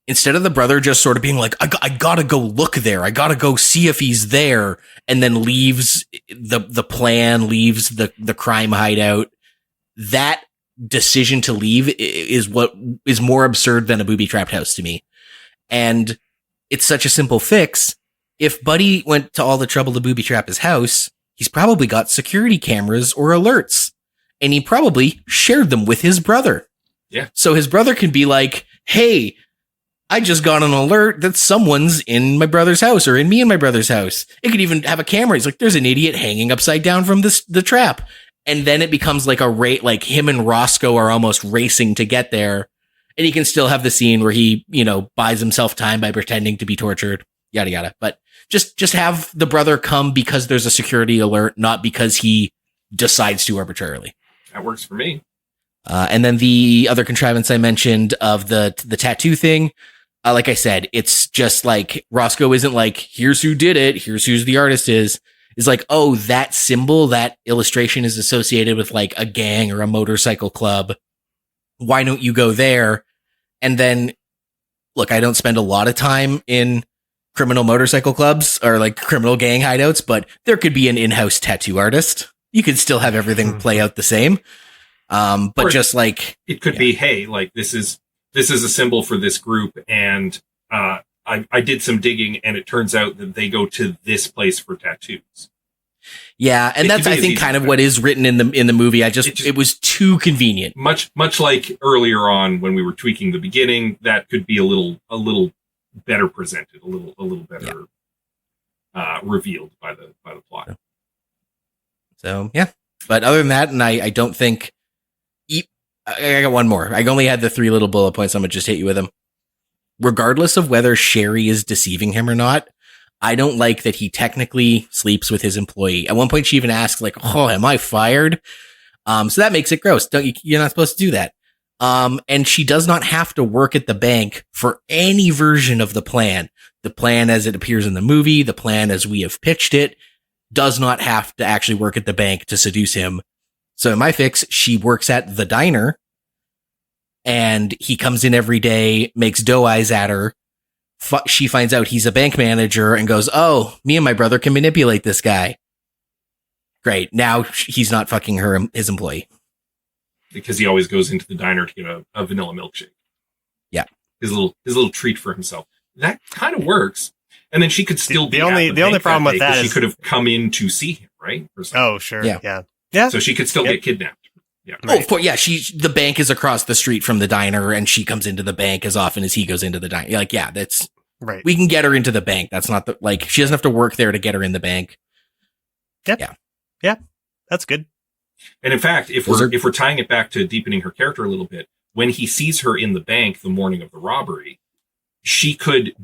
Instead of the brother just sort of being like, I gotta go look there, I gotta go see if he's there, and then leaves the plan, leaves the crime hideout, that decision to leave is what is more absurd than a booby trapped house to me. And it's such a simple fix. If Buddy went to all the trouble to booby trap his house, he's probably got security cameras or alerts, and he probably shared them with his brother. Yeah. So his brother can be like, hey, I just got an alert that someone's in my brother's house or in me and my brother's house. It could even have a camera. He's like, there's an idiot hanging upside down from the trap. And then it becomes like like him and Roscoe are almost racing to get there. And he can still have the scene where he, buys himself time by pretending to be tortured, yada, yada. But just have the brother come because there's a security alert, not because he decides to arbitrarily. That works for me. And then the other contrivance I mentioned of the tattoo thing, like I said, it's just like Roscoe isn't like, here's who did it, here's who the artist is. It's like, oh, that symbol, that illustration is associated with like a gang or a motorcycle club. Why don't you go there? And then, look, I don't spend a lot of time in criminal motorcycle clubs or like criminal gang hideouts, but there could be an in-house tattoo artist. You could still have everything play out the same. But or just like it could be, hey, like this is a symbol for this group, and I did some digging, and it turns out that they go to this place for tattoos. Yeah, and that's I think kind of what is written in the movie. It was too convenient. Much like earlier on when we were tweaking the beginning, that could be a little better presented, a little better revealed by the plot. So yeah, but other than that, and I don't think I got one more. I only had the 3 little bullet points. I'm gonna just hit you with them. Regardless of whether Sherry is deceiving him or not, I don't like that he technically sleeps with his employee. At one point, she even asks, like, "Oh, am I fired?" So that makes it gross. You're not supposed to do that. And she does not have to work at the bank for any version of the plan. The plan as it appears in the movie, the plan as we have pitched it, does not have to actually work at the bank to seduce him. So in my fix, she works at the diner, and he comes in every day, makes doe eyes at her. She finds out he's a bank manager and goes, "Oh, me and my brother can manipulate this guy." Great. Now he's not fucking his employee. Because he always goes into the diner to get a vanilla milkshake. Yeah. His little treat for himself. That kind of works. And then she could still the only problem with that is she could have come in to see him, right? Oh, sure. Yeah. So she could still get kidnapped. Yeah. Right. Oh, of course. Yeah. The bank is across the street from the diner, and she comes into the bank as often as he goes into the diner. Like, yeah, that's right. We can get her into the bank. That's not she doesn't have to work there to get her in the bank. Yep. Yeah. That's good. And in fact, if we're tying it back to deepening her character a little bit, when he sees her in the bank the morning of the robbery, she could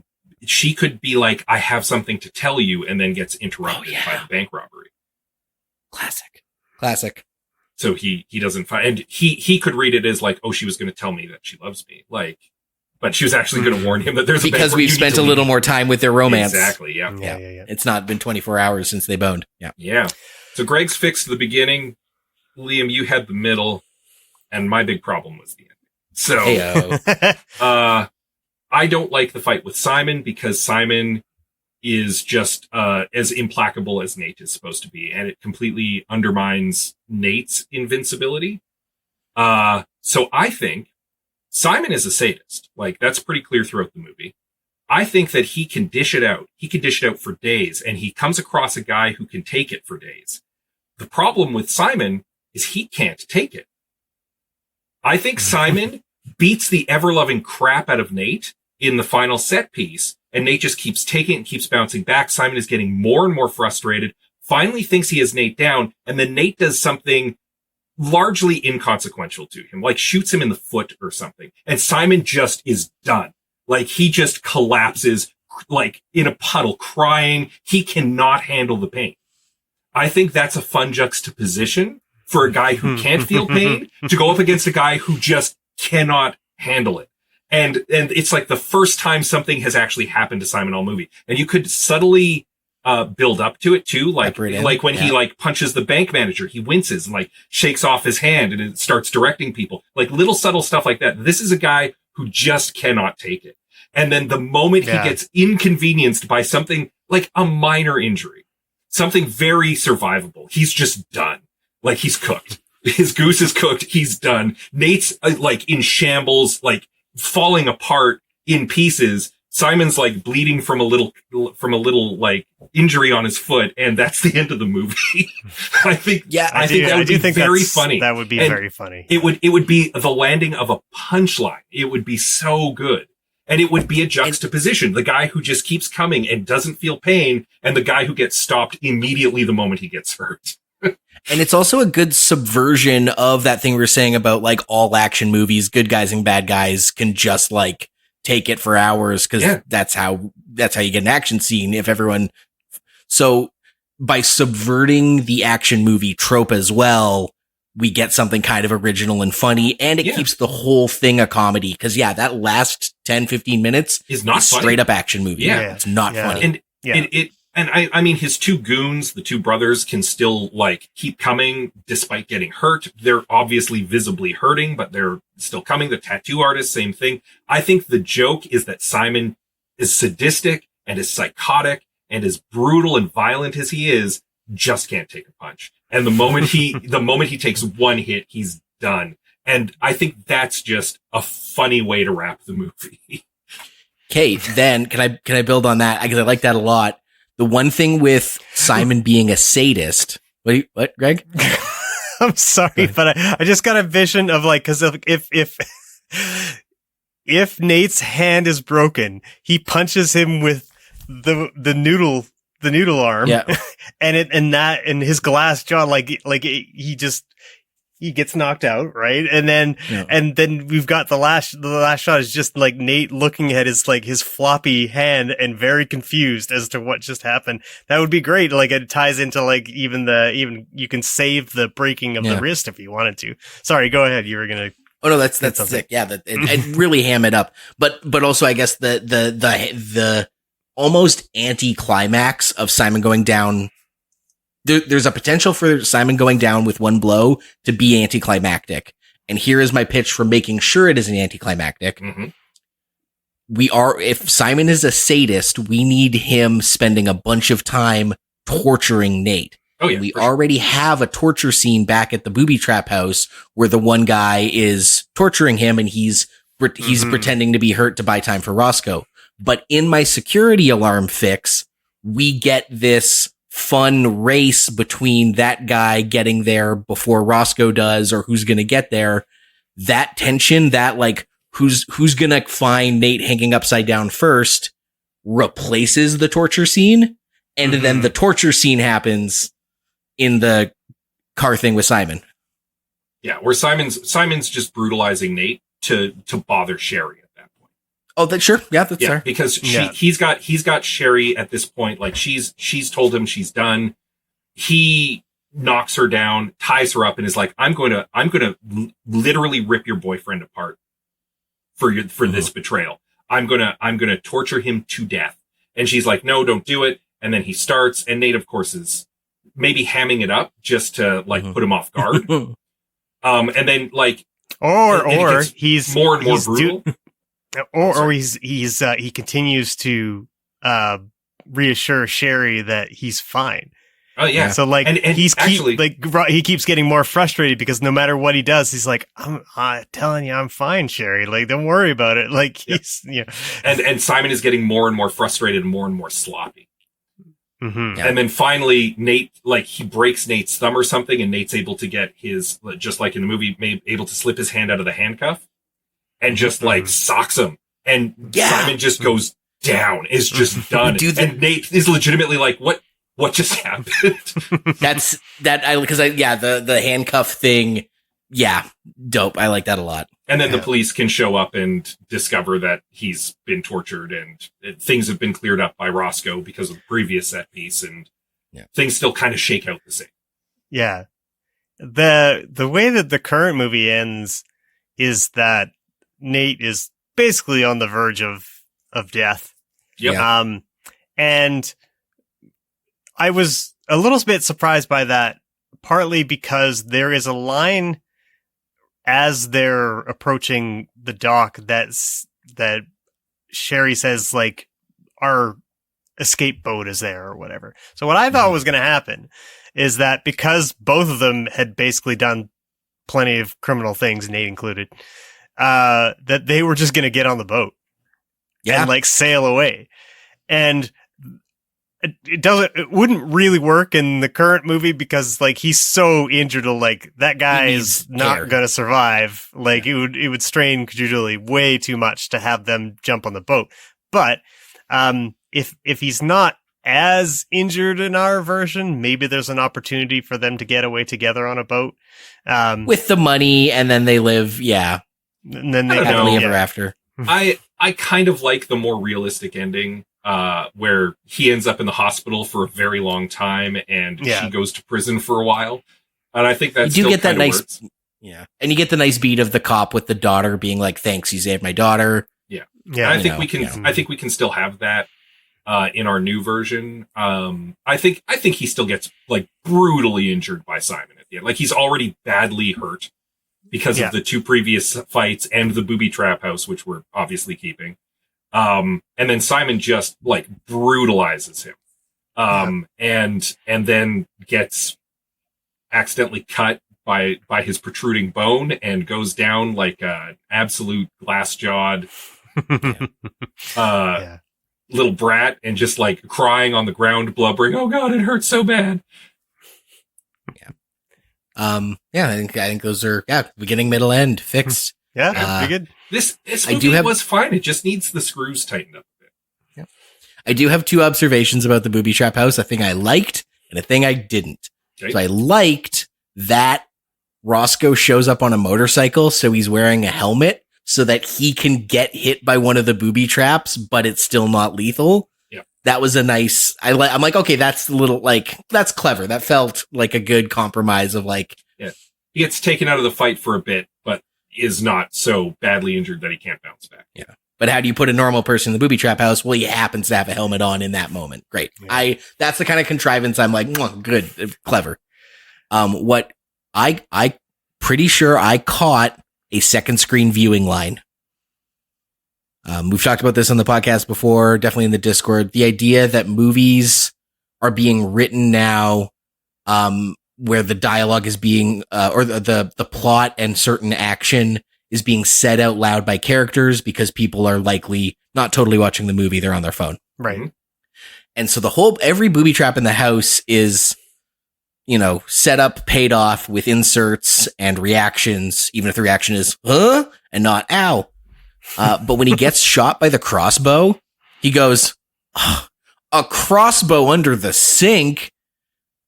be like, "I have something to tell you," and then gets interrupted by the bank robbery. Classic. So he doesn't find, and he could read it as like, "Oh, she was going to tell me that she loves me," like, but she was actually going to warn him that there's because we've spent a little more time with their romance. Exactly. Yeah. It's not been 24 hours since they boned. Yeah. Yeah. So Greg's fixed the beginning. Liam, you had the middle, and my big problem was the end. So, I don't like the fight with Simon because Simon is just as implacable as Nate is supposed to be, and it completely undermines Nate's invincibility. So I think Simon is a sadist. Like, that's pretty clear throughout the movie. I think that he can dish it out. He can dish it out for days, and he comes across a guy who can take it for days. The problem with Simon is he can't take it. I think Simon beats the ever-loving crap out of Nate in the final set piece, and Nate just keeps taking it and keeps bouncing back. Simon is getting more and more frustrated, finally thinks he has Nate down, and then Nate does something largely inconsequential to him, like shoots him in the foot or something, and Simon just is done. Like, he just collapses, like, in a puddle, crying. He cannot handle the pain. I think that's a fun juxtaposition for a guy who can't feel pain to go up against a guy who just cannot handle it. And it's like the first time something has actually happened to Simon all movie. And you could subtly build up to it too. Like when he like punches the bank manager, he winces and like shakes off his hand and it starts directing people. Like little subtle stuff like that. This is a guy who just cannot take it. And then the moment he gets inconvenienced by something like a minor injury, something very survivable, he's just done. Like, he's cooked. His goose is cooked. He's done. Nate's like in shambles, like falling apart in pieces. Simon's like bleeding from a little like injury on his foot, and that's the end of the movie. I think that would be very funny. That would be very funny. It would be the landing of a punchline. It would be so good. And it would be a juxtaposition. The guy who just keeps coming and doesn't feel pain, and the guy who gets stopped immediately the moment he gets hurt. And it's also a good subversion of that thing we were saying about like all action movies, good guys and bad guys can just like take it for hours because that's how you get an action scene. So by subverting the action movie trope as well, we get something kind of original and funny, and it keeps the whole thing a comedy. Because that last 10, 15 minutes is not funny. Straight up action movie. Yeah. It's not funny. And I mean, his two goons, the two brothers, can still like keep coming despite getting hurt. They're obviously visibly hurting, but they're still coming. The tattoo artist, same thing. I think the joke is that Simon is sadistic and is psychotic and as brutal and violent as he is, just can't take a punch. And the moment he takes one hit, he's done. And I think that's just a funny way to wrap the movie. Okay, then can I build on that? Because I like that a lot. The one thing with Simon being a sadist. What, Greg? I'm sorry, but I just got a vision of like, because if Nate's hand is broken, he punches him with the noodle arm, Yeah. and his glass jaw, he gets knocked out, right? And then we've got the last shot is just like Nate looking at his floppy hand and very confused as to what just happened. That would be great. Like it ties into like even you can save the breaking of the wrist if you wanted to. Sorry, go ahead. You were gonna. Oh no, that's sick. Yeah, it really ham it up. But also, I guess the almost anti-climax of Simon going down. There's a potential for Simon going down with one blow to be anticlimactic. And here is my pitch for making sure it is an anticlimactic. Mm-hmm. If Simon is a sadist, we need him spending a bunch of time torturing Nate. Oh yeah, we already have a torture scene back at the booby trap house where the one guy is torturing him and he's pretending to be hurt to buy time for Roscoe. But in my security alarm fix, we get this fun race between that guy getting there before Roscoe does, or who's going to get there. That tension, that like who's going to find Nate hanging upside down first, replaces the torture scene, and then the torture scene happens in the car thing with Simon. Yeah, where Simon's just brutalizing Nate to bother Sherry. Oh, that's sure. Yeah, that's fair. Because he's got Sherry at this point. Like she's told him she's done. He knocks her down, ties her up, and is like, I'm going to literally rip your boyfriend apart for this betrayal. I'm going to torture him to death. And she's like, no, don't do it. And then he starts, and Nate, of course, is maybe hamming it up just to like put him off guard. And then like, or he's more and more brutal. Or he continues to reassure Sherry that he's fine. Oh yeah. So like, and he keeps getting more frustrated because no matter what he does, he's like, I'm telling you, I'm fine, Sherry. Like, don't worry about it. Like he's And Simon is getting more and more frustrated and more sloppy. Mm-hmm. Yeah. And then finally, Nate, like he breaks Nate's thumb or something, and Nate's able to get his, just like in the movie, able to slip his hand out of the handcuff. And just like socks him, and Simon just goes down, is just done. And Nate is legitimately like, "What just happened?" The handcuff thing, dope. I like that a lot. And then the police can show up and discover that he's been tortured, and things have been cleared up by Roscoe because of the previous set piece, and things still kind of shake out the same. Yeah, the way that the current movie ends is that Nate is basically on the verge of death. Yep. And I was a little bit surprised by that, partly because there is a line as they're approaching the dock that Sherry says, like, our escape boat is there or whatever. So what I thought was going to happen is that because both of them had basically done plenty of criminal things, Nate included, that they were just going to get on the boat and like sail away. And it wouldn't really work in the current movie because like he's so injured, like that guy is not going to survive. Like it would strain Julie way too much to have them jump on the boat. But if he's not as injured in our version, maybe there's an opportunity for them to get away together on a boat with the money, and then they live. Yeah. And then they happily ever after. I kind of like the more realistic ending, where he ends up in the hospital for a very long time, and she goes to prison for a while. And I think that's you do get that nice, works. And you get the nice beat of the cop with the daughter being like, "Thanks, you saved my daughter." Yeah. I think we can. I think we can still have that in our new version. I think he still gets like brutally injured by Simon at the end. Like he's already badly hurt because of the two previous fights and the booby trap house, which we're obviously keeping. And then Simon just like brutalizes him. And then gets accidentally cut by his protruding bone and goes down like an absolute glass jawed. little brat and just like crying on the ground, blubbering, "Oh God, it hurts so bad." I think those are beginning, middle, end fixed. Yeah, pretty good. This movie was fine. It just needs the screws tightened up a bit. Yeah. I do have 2 observations about the booby trap house. A thing I liked and a thing I didn't. Okay. So I liked that Roscoe shows up on a motorcycle, so he's wearing a helmet so that he can get hit by one of the booby traps, but it's still not lethal. Yeah. That was a nice, I'm like, okay, that's a little that's clever. That felt like a good compromise of like. Yeah. He gets taken out of the fight for a bit, but is not so badly injured that he can't bounce back. Yeah. But how do you put a normal person in the booby trap house? Well, he happens to have a helmet on in that moment. Great. Yeah. That's the kind of contrivance I'm like, good, clever. What I pretty sure I caught a second screen viewing line. We've talked about this on the podcast before, definitely in the Discord. The idea that movies are being written now, where the dialogue is being, or the plot and certain action is being said out loud by characters because people are likely not totally watching the movie. They're on their phone. Right. And so every booby trap in the house is, set up, paid off with inserts and reactions, even if the reaction is, huh? And not, ow. But when he gets shot by the crossbow, he goes, a crossbow under the sink.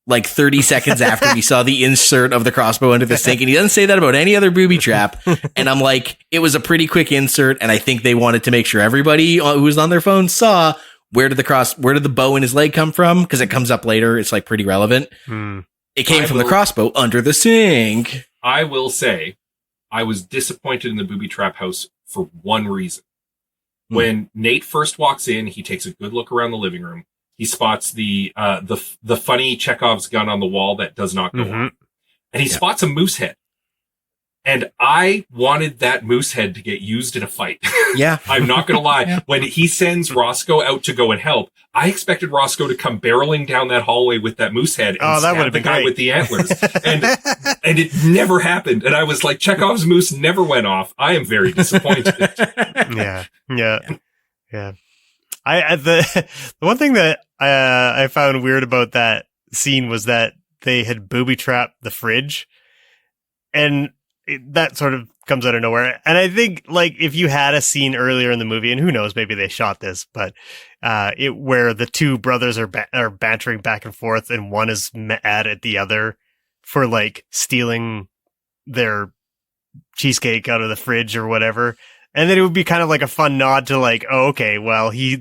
Like 30 seconds after we saw the insert of the crossbow under the sink. And he doesn't say that about any other booby trap. And I'm like, it was a pretty quick insert. And I think they wanted to make sure everybody who was on their phone saw where did the bow in his leg come from? Because it comes up later. It's like pretty relevant. It came from the crossbow under the sink. I will say I was disappointed in the booby trap house for one reason. When Nate first walks in, he takes a good look around the living room. He spots the funny Chekhov's gun on the wall that does not go on. And he spots a moose head. And I wanted that moose head to get used in a fight. Yeah. I'm not going to lie. Yeah. When he sends Roscoe out to go and help, I expected Roscoe to come barreling down that hallway with that moose head and stab the guy with the antlers. And it never happened. And I was like, Chekhov's moose never went off. I am very disappointed. Yeah. The one thing that I found weird about that scene was that they had booby trapped the fridge, and that sort of comes out of nowhere. And I think like if you had a scene earlier in the movie, and who knows, maybe they shot this, but where the two brothers are bantering back and forth, and one is mad at the other for like stealing their cheesecake out of the fridge or whatever. And then it would be kind of like a fun nod to like, oh, okay, well, he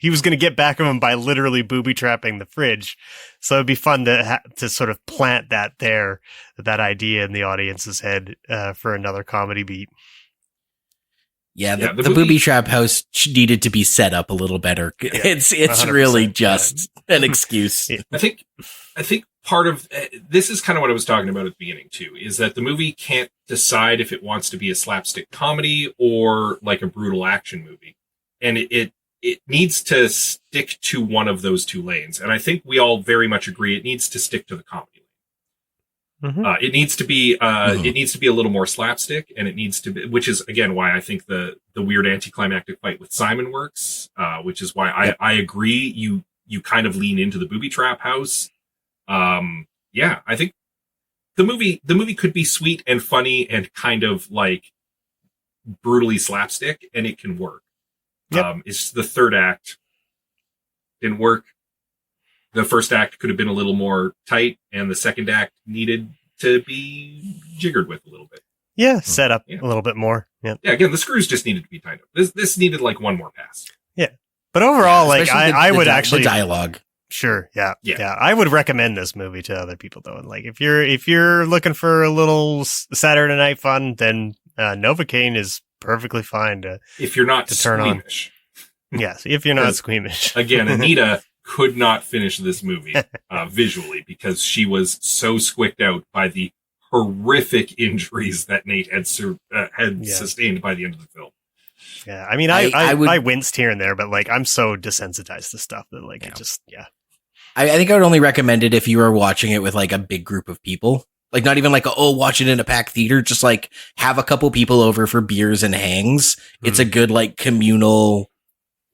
was going to get back at him by literally booby trapping the fridge. So it'd be fun to sort of plant that idea in the audience's head for another comedy beat. Yeah, the booby trap house needed to be set up a little better. Yeah, it's really just an excuse. Yeah. I think part of this is kind of what I was talking about at the beginning too, is that the movie can't decide if it wants to be a slapstick comedy or like a brutal action movie. And it needs to stick to one of those two lanes. And I think we all very much agree it needs to stick to the comedy lane. It needs to be a little more slapstick, and it needs to be, which is again why I think the weird anticlimactic fight with Simon works, which is why I agree you kind of lean into the booby trap house. I think the movie could be sweet and funny and kind of like brutally slapstick, and it can work. Yep. It's the third act didn't work. The first act could have been a little more tight, and the second act needed to be jiggered with a little bit. Yeah, set up a little bit more. Yeah. Yeah, again, the screws just needed to be tightened up. This needed like one more pass. Yeah. But overall, like I would actually the dialogue. Sure. Yeah. I would recommend this movie to other people though. And like if you're looking for a little Saturday night fun, then Novocaine is perfectly fine if you're not to turn squeamish. On. Yes, if you're not squeamish. Again, Anita could not finish this movie visually because she was so squicked out by the horrific injuries that Nate had sustained by the end of the film. Yeah, I mean, I winced here and there, but like I'm so desensitized to stuff that like it just I think I would only recommend it if you were watching it with like a big group of people. Like not even like watch it in a packed theater. Just like have a couple people over for beers and hangs. It's a good like communal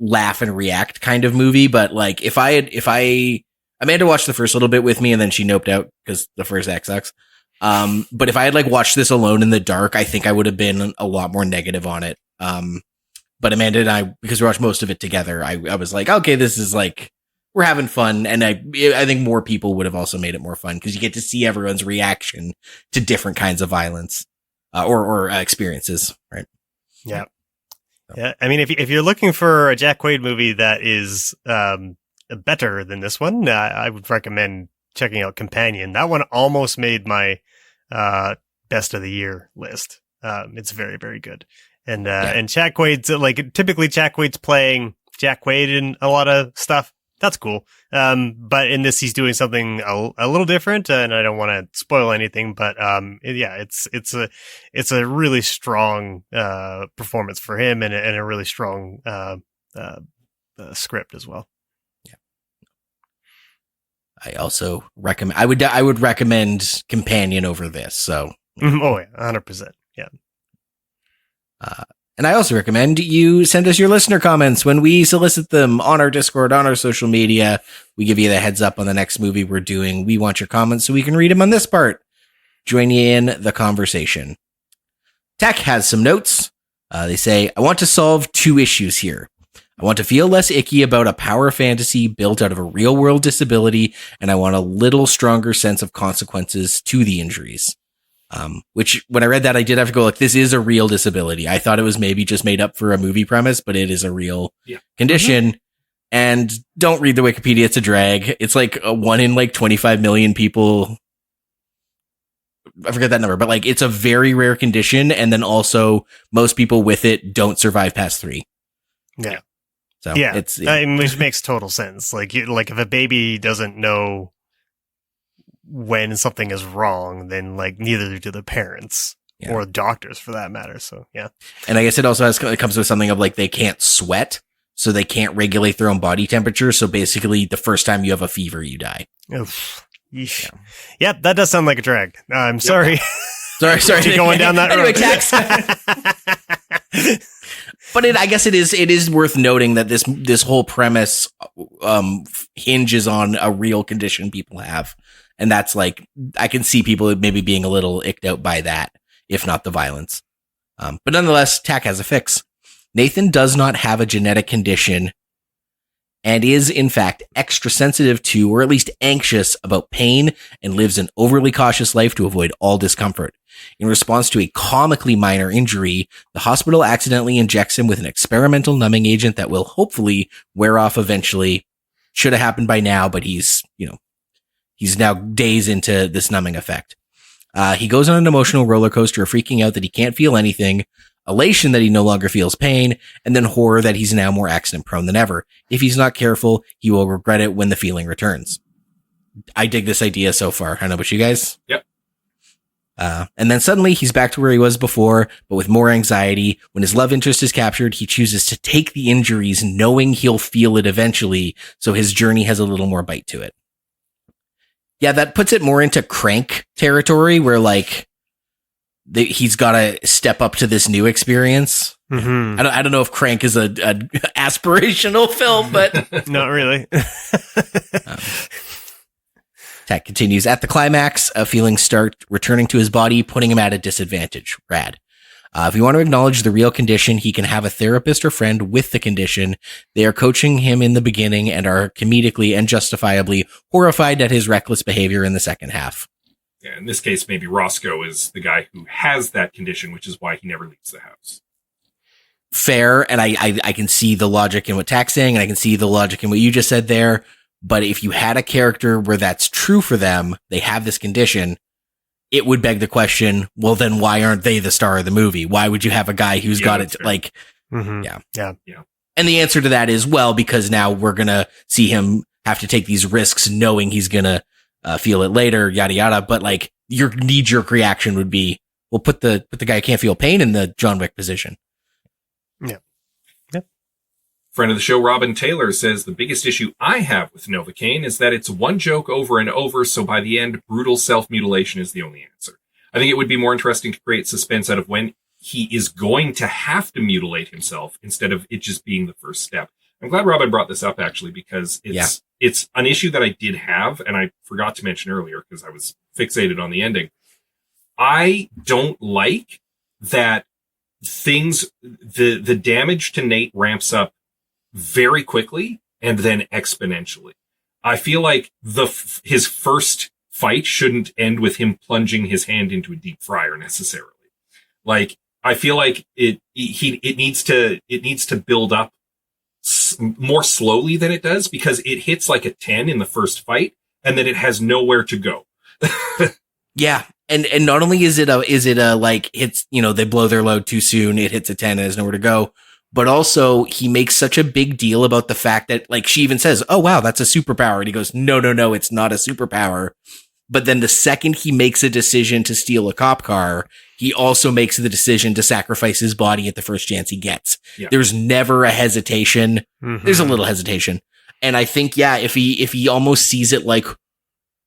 laugh and react kind of movie. But like Amanda watched the first little bit with me and then she noped out because the first act sucks. But if I had like watched this alone in the dark, I think I would have been a lot more negative on it. But Amanda and I, because we watched most of it together, I was like, okay, this is like, we're having fun. And I think more people would have also made it more fun because you get to see everyone's reaction to different kinds of violence, or experiences. Right. Yeah. Yeah. I mean, if you're looking for a Jack Quaid movie that is, better than this one, I would recommend checking out Companion. That one almost made my, best of the year list. It's very, very good. And Jack Quaid's like, typically Jack Quaid's playing Jack Quaid in a lot of stuff. That's cool. But in this, he's doing something a little different, and I don't want to spoil anything, but, it's a really strong, performance for him and a really strong, script as well. Yeah. I also recommend, I would recommend Companion over this. So. Oh yeah, 100%. Yeah. And I also recommend you send us your listener comments when we solicit them on our Discord, on our social media. We give you the heads up on the next movie we're doing. We want your comments so we can read them on this part. Join you in the conversation. Tech has some notes. They say, I want to solve 2 issues here. I want to feel less icky about a power fantasy built out of a real world disability, and I want a little stronger sense of consequences to the injuries. Which when I read that, I did have to go like, this is a real disability. I thought it was maybe just made up for a movie premise, but it is a real condition. Mm-hmm. And don't read the Wikipedia. It's a drag. It's like a 1 in like 25 million people. I forget that number, but like it's a very rare condition. And then also most people with it don't survive past 3. Yeah. So yeah, it's, which makes total sense. Like if a baby doesn't know when something is wrong, then like neither do the parents or doctors for that matter. So yeah. And I guess it also it comes with something of like, they can't sweat, so they can't regulate their own body temperature. So basically the first time you have a fever, you die. Oof. Yeah. Yep. That does sound like a drag. I'm sorry. Sorry. Going down that anyway, road. Tax. But I guess it is worth noting that this whole premise, hinges on a real condition people have. And that's like, I can see people maybe being a little icked out by that, if not the violence. But nonetheless, Tack has a fix. Nathan does not have a genetic condition and is, in fact, extra sensitive to, or at least anxious about pain, and lives an overly cautious life to avoid all discomfort. In response to a comically minor injury, the hospital accidentally injects him with an experimental numbing agent that will hopefully wear off eventually. Should have happened by now, but he's now days into this numbing effect. He goes on an emotional roller coaster of freaking out that he can't feel anything, elation that he no longer feels pain, and then horror that he's now more accident prone than ever. If he's not careful, he will regret it when the feeling returns. I dig this idea so far. I don't know about you guys. Yep. And then suddenly he's back to where he was before, but with more anxiety. When his love interest is captured, he chooses to take the injuries, knowing he'll feel it eventually, so his journey has a little more bite to it. Yeah, that puts it more into Crank territory, where like he's got to step up to this new experience. Mm-hmm. I don't know if Crank is a aspirational film, but not really. Tech continues. At the climax, feelings start returning to his body, putting him at a disadvantage. Rad. If you want to acknowledge the real condition, he can have a therapist or friend with the condition. They are coaching him in the beginning and are comedically and justifiably horrified at his reckless behavior in the second half. Yeah, in this case, maybe Roscoe is the guy who has that condition, which is why he never leaves the house. Fair, and I can see the logic in what Tack's saying, and I can see the logic in what you just said there. But if you had a character where that's true for them, they have this condition, it would beg the question, well, then why aren't they the star of the movie? Why would you have a guy who's got it? Like, mm-hmm. Yeah. And the answer to that is, well, because now we're going to see him have to take these risks knowing he's going to feel it later, yada, yada. But like your knee-jerk reaction would be, well, put the guy who can't feel pain in the John Wick position. Yeah. Friend of the show, Robin Taylor, says the biggest issue I have with Novocaine is that it's one joke over and over, so by the end, brutal self-mutilation is the only answer. I think it would be more interesting to create suspense out of when he is going to have to mutilate himself instead of it just being the first step. I'm glad Robin brought this up, actually, because it's an issue that I did have, and I forgot to mention earlier because I was fixated on the ending. I don't like that the damage to Nate ramps up very quickly and then exponentially. I feel like his first fight shouldn't end with him plunging his hand into a deep fryer necessarily. Like, I feel like it needs to build up more slowly than it does, because it hits like a 10 in the first fight and then it has nowhere to go. Yeah. And not only is it a like hits, they blow their load too soon, it hits a 10 and there's nowhere to go. But also, he makes such a big deal about the fact that, like, she even says, "Oh, wow, that's a superpower." And he goes, No, it's not a superpower. But then the second he makes a decision to steal a cop car, he also makes the decision to sacrifice his body at the first chance he gets. Yeah. There's never a hesitation. Mm-hmm. There's a little hesitation. And I think, if he almost sees it like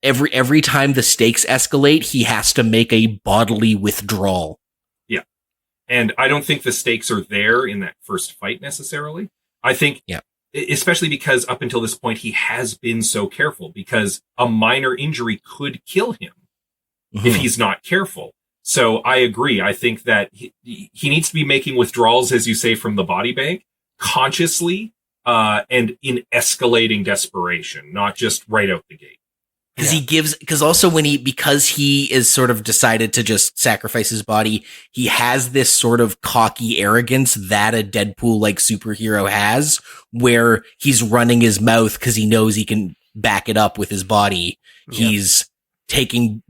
every time the stakes escalate, he has to make a bodily withdrawal. And I don't think the stakes are there in that first fight necessarily. I think, especially because up until this point, he has been so careful, because a minor injury could kill him if he's not careful. So I agree. I think that he needs to be making withdrawals, as you say, from the body bank consciously and in escalating desperation, not just right out the gate. Because he is sort of decided to just sacrifice his body, he has this sort of cocky arrogance that a Deadpool-like superhero has, where he's running his mouth because he knows he can back it up with his body. Yep. He's taking,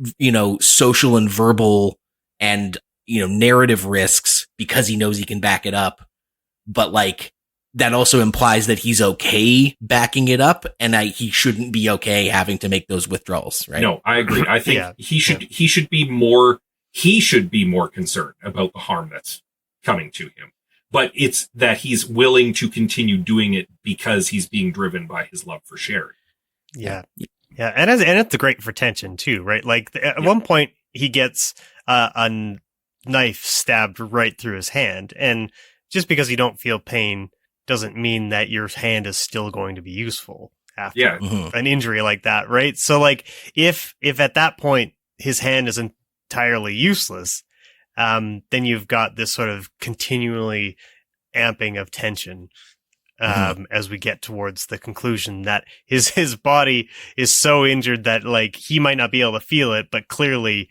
social and verbal and, narrative risks because he knows he can back it up. But like, that also implies that he's okay backing it up, and he shouldn't be okay having to make those withdrawals, right? No, I agree. I think he should be more concerned about the harm that's coming to him. But it's that he's willing to continue doing it because he's being driven by his love for Sherry. Yeah. Yeah. And it's great for tension too, right? Like at one point he gets a knife stabbed right through his hand, and just because you don't feel pain doesn't mean that your hand is still going to be useful after an injury like that, right? So like if at that point his hand is entirely useless, then you've got this sort of continually amping of tension as we get towards the conclusion that his body is so injured that like he might not be able to feel it, but clearly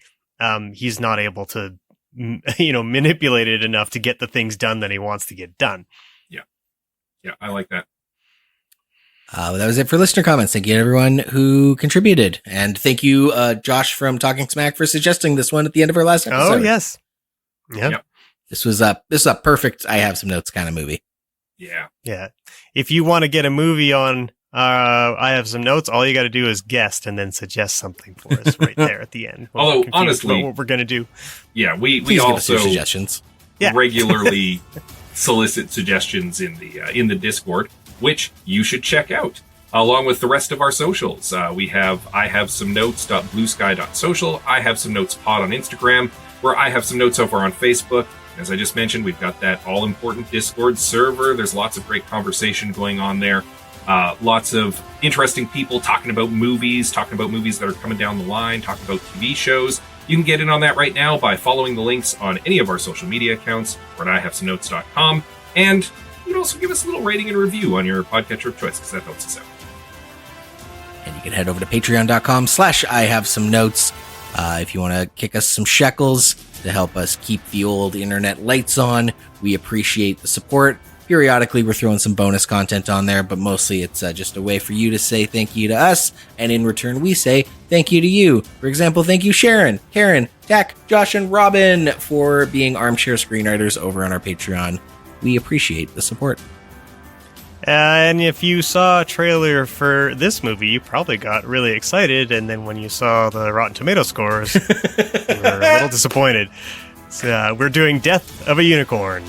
he's not able to manipulate it enough to get the things done that he wants to get done. Yeah, I like that. That was it for listener comments. Thank you to everyone who contributed. And thank you, Josh from Talking Smack, for suggesting this one at the end of our last episode. Oh, yes. Yep. This was a perfect I have some notes kind of movie. Yeah. Yeah. If you want to get a movie on I have some notes, all you got to do is guess and then suggest something for us right there at the end. Although, honestly, what we're going to do. Yeah, we also suggestions. Regularly solicit suggestions in the Discord, which you should check out along with the rest of our socials. We have I have some notes.bluesky.social, I have some notes pod on Instagram, where I have some notes over on Facebook. As I just mentioned, we've got that all important Discord server. There's lots of great conversation going on there. Lots of interesting people talking about movies that are coming down the line, talking about TV shows. You can get in on that right now by following the links on any of our social media accounts or at ihavesomenotes.com. And you can also give us a little rating and review on your podcatcher of choice, because that helps us out. And you can head over to patreon.com/ihavesomenotes if you want to kick us some shekels to help us keep the old internet lights on. We appreciate the support. Periodically, we're throwing some bonus content on there, but mostly it's just a way for you to say thank you to us, and in return, we say thank you to you. For example, thank you, Sharon, Karen, Tak, Josh, and Robin for being armchair screenwriters over on our Patreon. We appreciate the support. And if you saw a trailer for this movie, you probably got really excited, and then when you saw the Rotten Tomato scores, you were a little disappointed. So, we're doing Death of a Unicorn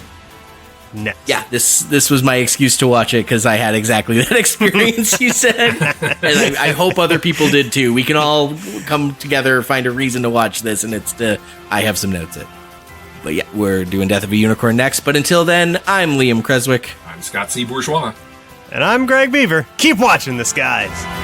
next. Yeah, this was my excuse to watch it, because I had exactly that experience you said. And I hope other people did too. We can all come together, find a reason to watch this, and it's to I have some notes it. But yeah, we're doing Death of a Unicorn next. But until then, I'm Liam Creswick. I'm Scott C. Bourgeois. And I'm Greg Beaver. Keep watching the skies.